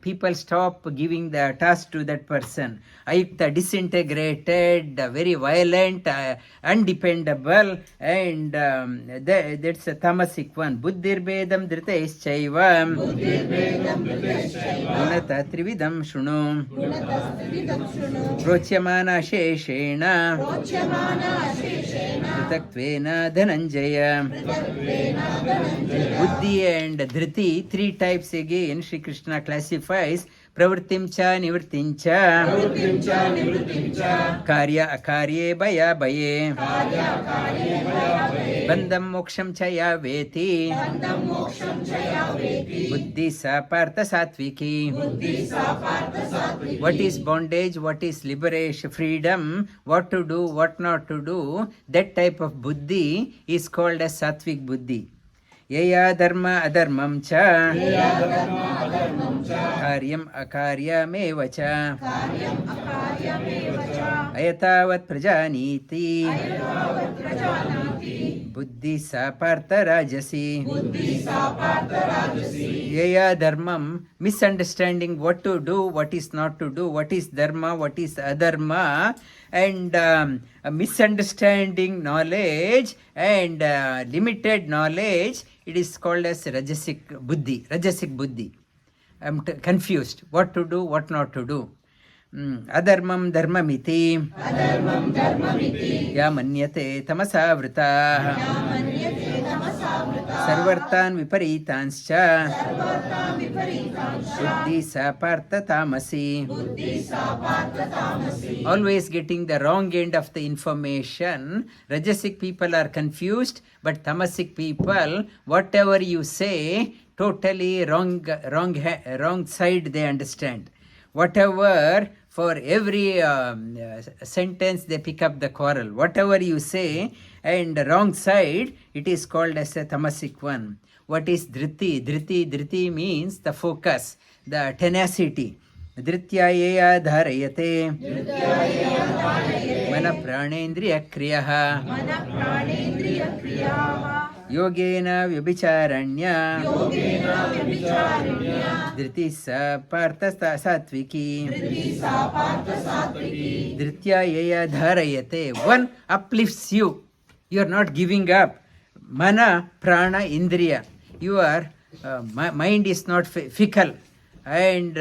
people stop giving the task to that person. Ayukta, disintegrated, very violent, undependable, and that's a tamasic one. Buddhirbedam dhritayischaiva gunata trividam shunu prochyamana sheshena Dhritaktvena Dhananjaya. Buddhi and Dhriti, three types again Shri Krishna classifies. Pravrittim cha nivrittim cha karya akarye baya baye bandham moksham cha ya veti buddhi sa partha satviki. What is bondage, what is liberation, freedom, what to do, what not to do, that type of buddhi is called as sattvic buddhi. Yaya dharma adharmam cha karyam akaryameva cha ayatavat prajaniti buddhi sa partha rajasi. Yaya dharmam, misunderstanding what to do, what is not to do, what is dharma, what is adharma, and misunderstanding knowledge and limited knowledge, it is called as rajasic buddhi. Rajasic buddhi. I am confused what to do, what not to do. Adharmam dharmamiti ya manyate tamasavrita sarvartan viparitanscha buddhi sa partha tamasi. Always getting the wrong end of the information. Rajasic people are confused, but tamasic people, whatever you say, totally wrong side they understand. Whatever, for every sentence they pick up the quarrel. Whatever you say and wrong side, it is called as a tamasic one. What is dhriti? Dhriti means the focus, the tenacity. Dhrityaya dharayate mana pranendriya kriyaha yogena vyabhicharanya dhriti sa partha satviki. Dhrityaya dharayate, one uplifts you. You are not giving up. Mana prana indriya, your mind is not fickle, and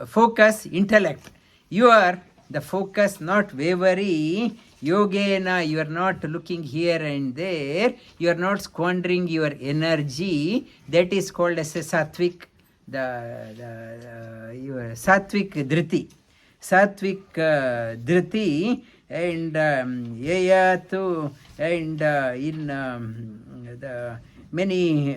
focus, intellect, you are the focus not wavering. Yogena, you are not looking here and there, you are not squandering your energy. That is called as a sattvic, your sattvic dhriti. Sattvic dhriti, and yayatu, and in the many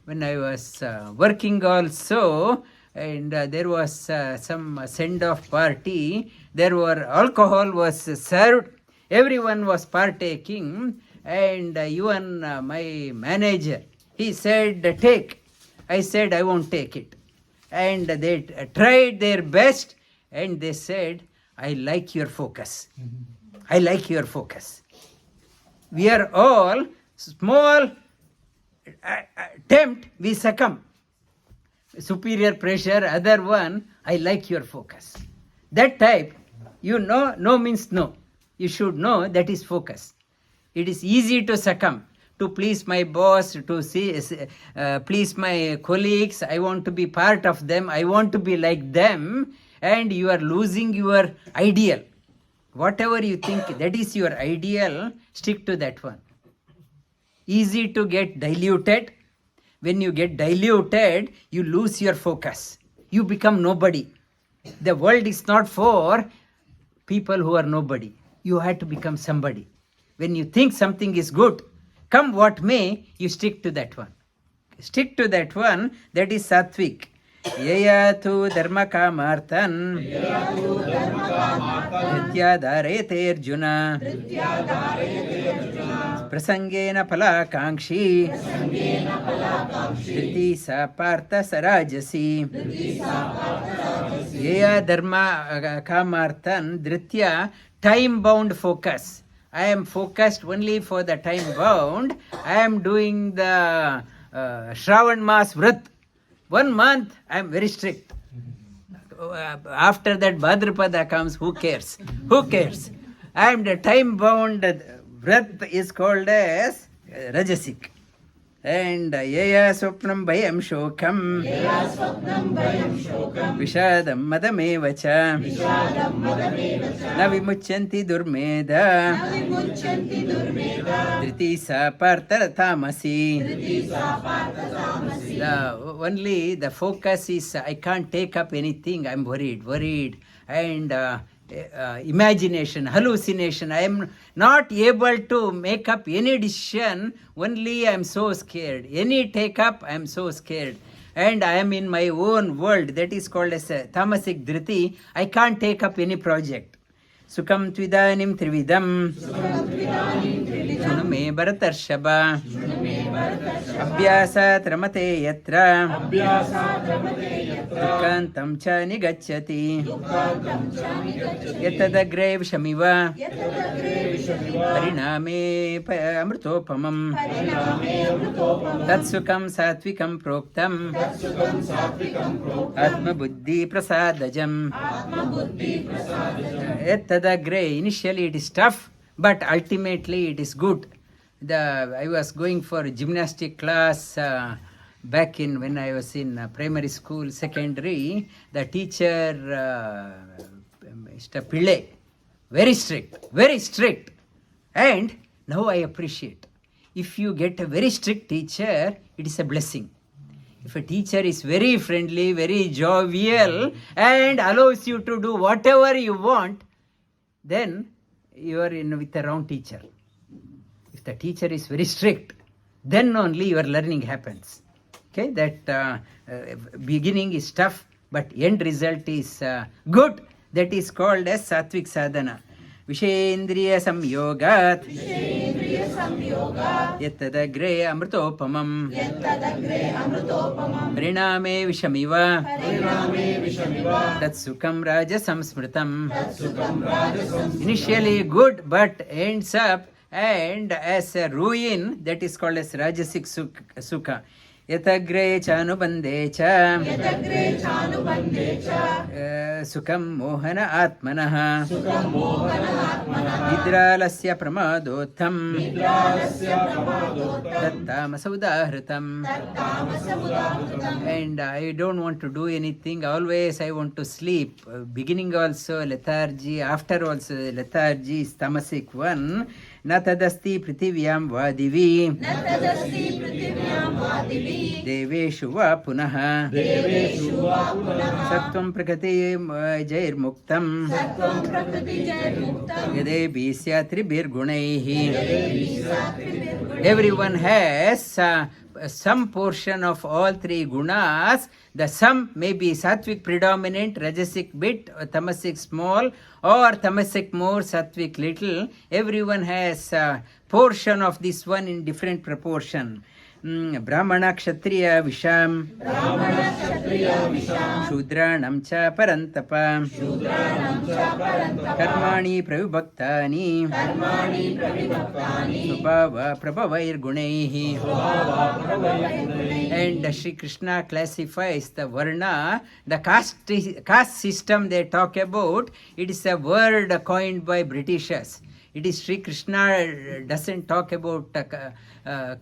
when I was working also, and there was some send-off party. There were alcohol was served. Everyone was partaking, and even my manager, he said, take. I said, I won't take it. And they tried their best, and they said, I like your focus. I like your focus. We are all Small attempt, we succumb. Superior pressure, other one, I like your focus. That type, you know, no means no. You should know that is focus. It is easy to succumb, to please my boss, to please my colleagues. I want to be part of them. I want to be like them. And you are losing your ideal. Whatever you think that is your ideal, stick to that one. Easy to get diluted. When you get diluted, you lose your focus. You become nobody. The world is not for people who are nobody. You have to become somebody. When you think something is good, come what may, you stick to that one. Stick to that one, that is sattvic. Yayatu dharma kamartan Dritya dharete arjuna Prasangena palakankshi Driti sa partha sarajasi Yaya dharma kamartan Dritya, time bound focus. I am focused only for the time bound. I am doing the Shravan Mas Vrat. 1 month, I am very strict. After that, Bhadrapada comes, who cares? Who cares? I am the time bound. Vrat is called as Rajasik. And Yaya Swapnam Bhayam Shokam Vishadam Madamevacha Navimuchanti Durmeda Driti sa partha tamasi. Only the focus is I can't take up anything. I'm worried. And imagination, hallucination. I am not able to make up any decision. Only I am so scared. Any take up, I am so scared. And I am in my own world. That is called as a tamasik dhriti. I can't take up any project. Sukam tvidanim trividam Shunu me bharatarshaba Abhyasat ramate yatra Dukkantam cha nigacchati Yatadagre vishamiva Pariname amrutopamam Tatsukam satvikam proktam Atma buddhi prasadajam Yatadagre, initially it is tough, but ultimately it is good. I was going for gymnastic class back in when I was in primary school, secondary. The teacher, Mr. Pillai, very strict. And now I appreciate. If you get a very strict teacher, it is a blessing. If a teacher is very friendly, very jovial, and allows you to do whatever you want, then you are in with the wrong teacher. If the teacher is very strict, then only your learning happens. Okay, that beginning is tough, but end result is good. That is called as sattvic sadhana. Vishendriya samyogat Yattadagre amrutopamam Pariname vishamiva Tatsukam raja samsmritam. Initially good, but ends up and as a ruin. That is called as rajasic sukha. Yatagre chanubande cha Sukam mohana atmanaha Nidralasya pramadotham Tattamasa udahritam. And I don't want to do anything. Always I want to sleep. Beginning also lethargy, after also lethargy is tamasic one. Natadasti prithiviyam vadivi Deveshu va punaha Sattvam prakati jairmuktam Yadebi syatribir gunaihi. Everyone has some portion of all three gunas. The sum may be sattvic predominant, rajasic bit, or tamasic small, or tamasic more, sattvic little. Everyone has a portion of this one in different proportion. Brahmana kshatriya visham Shudranam cha parantapa कर्माणि प्रविभक्तानि स्वभाव प्रभवैर्गुणैः. And Sri Krishna classifies the varna, the caste system they talk about. It is a word coined by Britishers. It is Sri Krishna doesn't talk about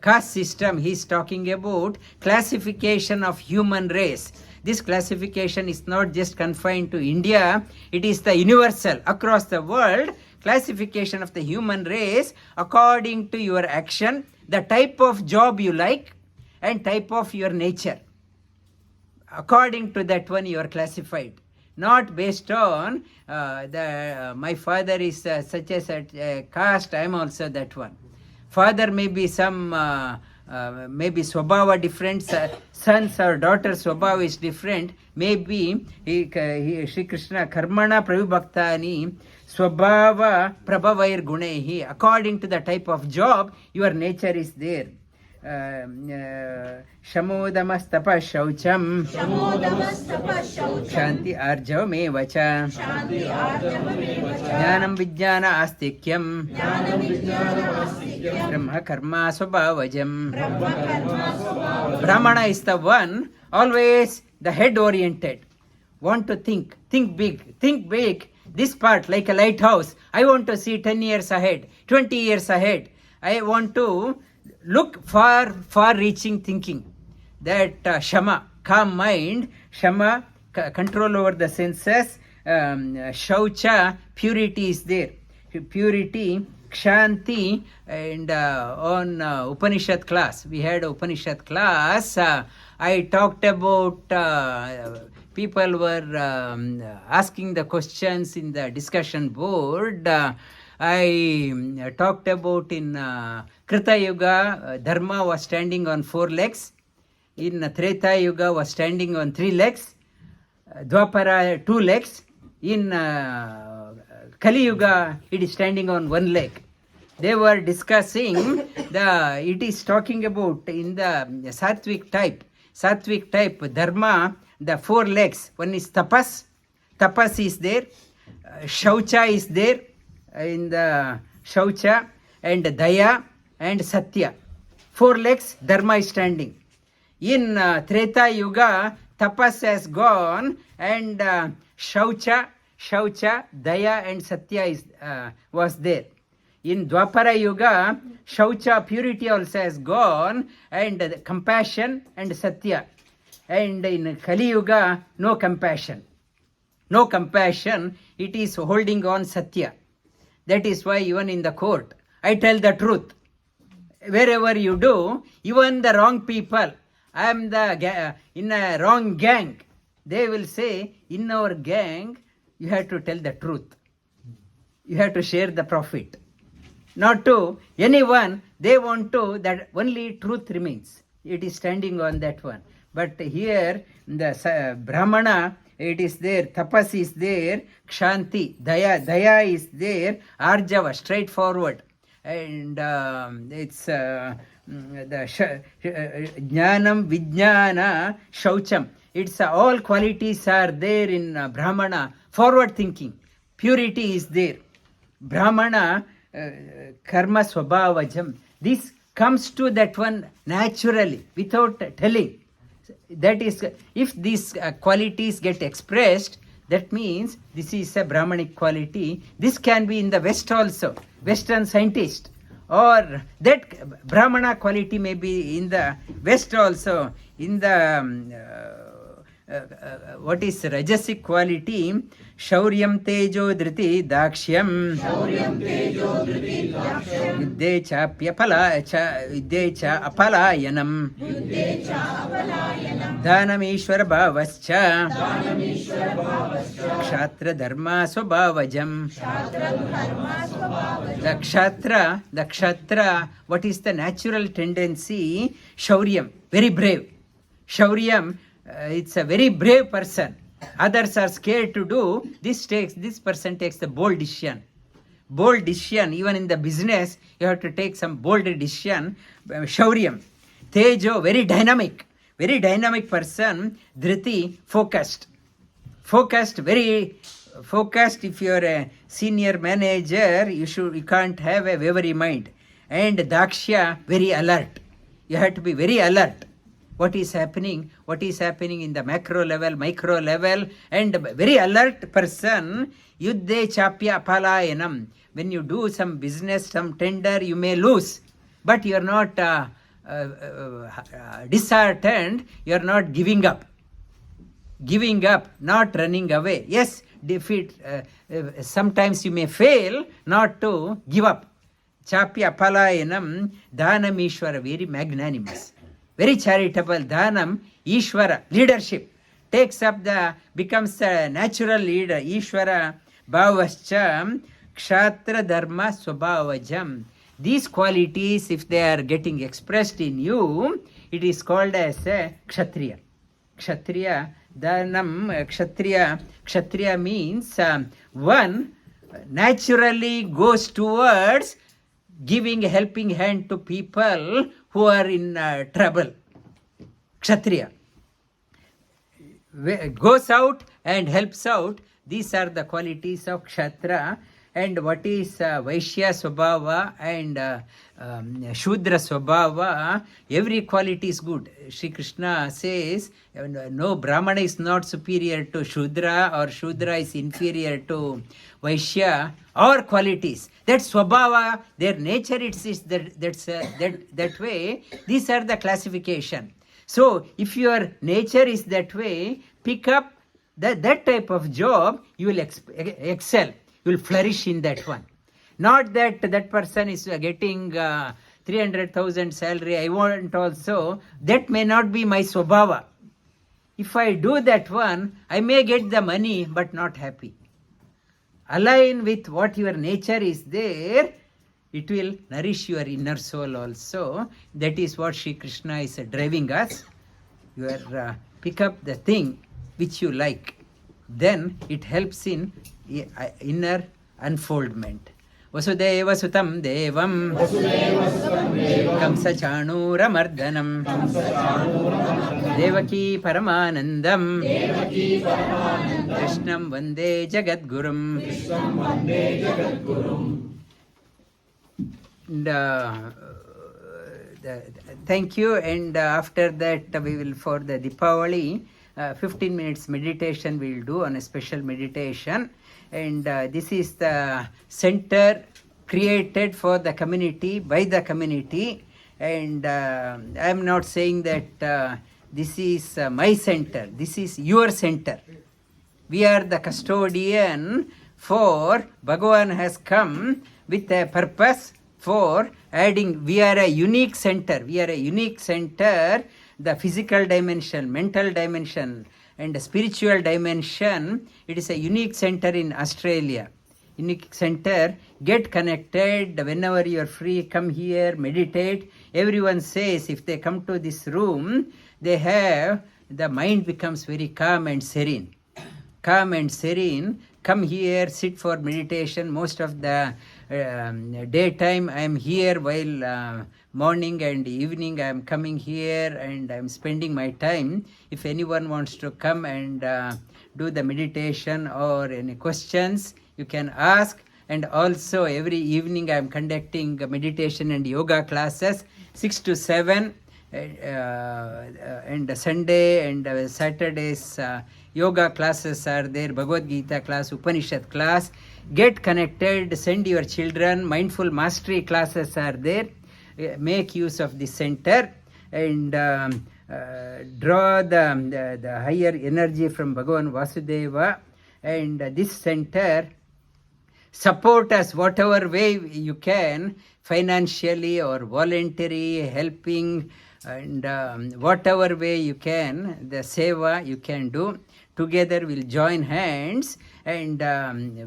caste system. He is talking about classification of human race. This classification is not just confined to India. It is the universal across the world classification of the human race according to your action, the type of job you like, and type of your nature. According to that one you are classified, not based on my father is such as a caste, I am also that one. Father may be some maybe swabhava different, sons or daughters swabhava is different. Maybe Sri Krishna karmana pravibhaktani swabhava prabhavair gunehi. According to the type of job your nature is there. शमोदमस्तपः शौचम् क्षान्ति आर्जवमेव च ज्ञानं विज्ञान आस्तिक्यम् ब्रह्म Karma स्वभावजम्. Brahmana is the one always the head oriented, want to think big. This part like a lighthouse, I want to see 10 years ahead, 20 years ahead. I want to look far reaching thinking. That shama, calm mind, shama, control over the senses, shaucha, purity is there, purity, kshanti. And on Upanishad class, we had Upanishad class, I talked about people were asking the questions in the discussion board. I talked about in Krita Yuga, Dharma was standing on 4 legs. In Treta Yuga was standing on 3 legs. Dwapara 2 legs. In Kali Yuga it is standing on 1 leg. They were discussing it is talking about in the Sattvic type Dharma, the 4 legs. One is tapas is there, shaucha is there in the shaucha, and daya and satya. 4 legs Dharma is standing. In Treta Yuga tapas has gone and shaucha, daya and satya was there. In Dwapara Yuga shaucha, purity also has gone, and compassion and satya. And in Kali Yuga no compassion, it is holding on satya. That is why even in the court, I tell the truth. Wherever you do, even the wrong people, I am in a wrong gang, they will say, in our gang, you have to tell the truth. You have to share the profit. Not to anyone, they want to, that only truth remains. It is standing on that one. But here, the Brahmana, it is there, tapas is there, kshanti, daya is there, arjava, straightforward. And it's the jnanam, vijnana, shaucham. It's all qualities are there in Brahmana. Forward thinking, purity is there. Brahmana, karma swabhavajam. This comes to that one naturally, without telling. That is, if these qualities get expressed, that means this is a Brahmanic quality. This can be in the West also, Western scientist, or that Brahmana quality may be in the West also. In the what is Rajasic quality? Shauryam tejo dhriti dakshyam viddecha apalayanam dhanam ishwara bhavascha kshatra dharma swabhavajam. The kshatra, what is the natural tendency? Shauryam, very brave. Shauryam, it's a very brave person. Others are scared to do. This person takes the bold decision. Even in the business, you have to take some bold decision. Shauryam. Tejo, very dynamic person. Dhriti, focused, very focused. If you're a senior manager, you can't have a wavery mind. And Dakshya, very alert. You have to be very alert. What is happening in the macro level, micro level, and very alert person, yuddhe chapya palayanam. When you do some business, some tender, you may lose, but you are not disheartened, you are not giving up, not running away. Yes, defeat, sometimes you may fail, not to give up. Chapya palayanam, dhanam ishvara, very magnanimous, very charitable. Dhanam ishvara, leadership, becomes a natural leader. Ishvara bhavascha kshatra dharma swabhavajam. These qualities, if they are getting expressed in you, it is called as a kshatriya. Kshatriya, dhanam, kshatriya means one naturally goes towards giving a helping hand to people who are in trouble. Kshatriya goes out and helps out. These are the qualities of Kshatra. And what is Vaishya Swabhava and Shudra Swabhava? Every quality is good. Sri Krishna says, no, Brahmana is not superior to Shudra, or Shudra is inferior to Vaishya, or qualities. That's Swabhava, their nature it is that way. These are the classification. So, if your nature is that way, pick up that type of job, you will excel. You will flourish in that one. Not that person is getting 300,000 salary, I want also. That may not be my swabhava. If I do that one, I may get the money but not happy. Align with what your nature is there, it will nourish your inner soul also. That is what Sri Krishna is driving us. You are pick up the thing which you like. Then it helps in inner unfoldment. Vasudeva sutam devam kamsa chanura mardanam devaki paramanandam krishnam vande jagadgurum. Thank you. And after that we will, for the Deepavali, 15 minutes meditation we will do on a special meditation. And this is the center created for the community, by the community. And I am not saying that this is my center, this is your center. We are the custodian, for Bhagavan has come with a purpose for adding. We are a unique center. The physical dimension, mental dimension, and the spiritual dimension, it is a unique center in Australia. Unique center. Get connected whenever you are free. Come here, meditate. Everyone says if they come to this room, the mind becomes very calm and serene. Come here, sit for meditation. Most of the daytime I am here, while morning and evening I am coming here and I am spending my time. If anyone wants to come and do the meditation or any questions, you can ask. And also every evening I am conducting meditation and yoga classes 6 to 7, and Sunday and Saturdays yoga classes are there, Bhagavad Gita class, Upanishad class. Get connected, send your children. Mindful mastery classes are there. Make use of the center and draw the higher energy from Bhagavan Vasudeva. And this center, support us whatever way you can, financially or voluntary, helping, and whatever way you can, the seva you can do. Together we'll join hands and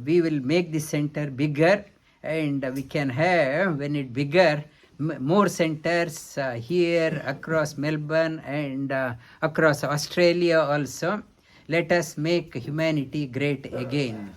we will make this center bigger, and we can have, when it bigger, more centers here across Melbourne and across Australia also. Let us make humanity great again.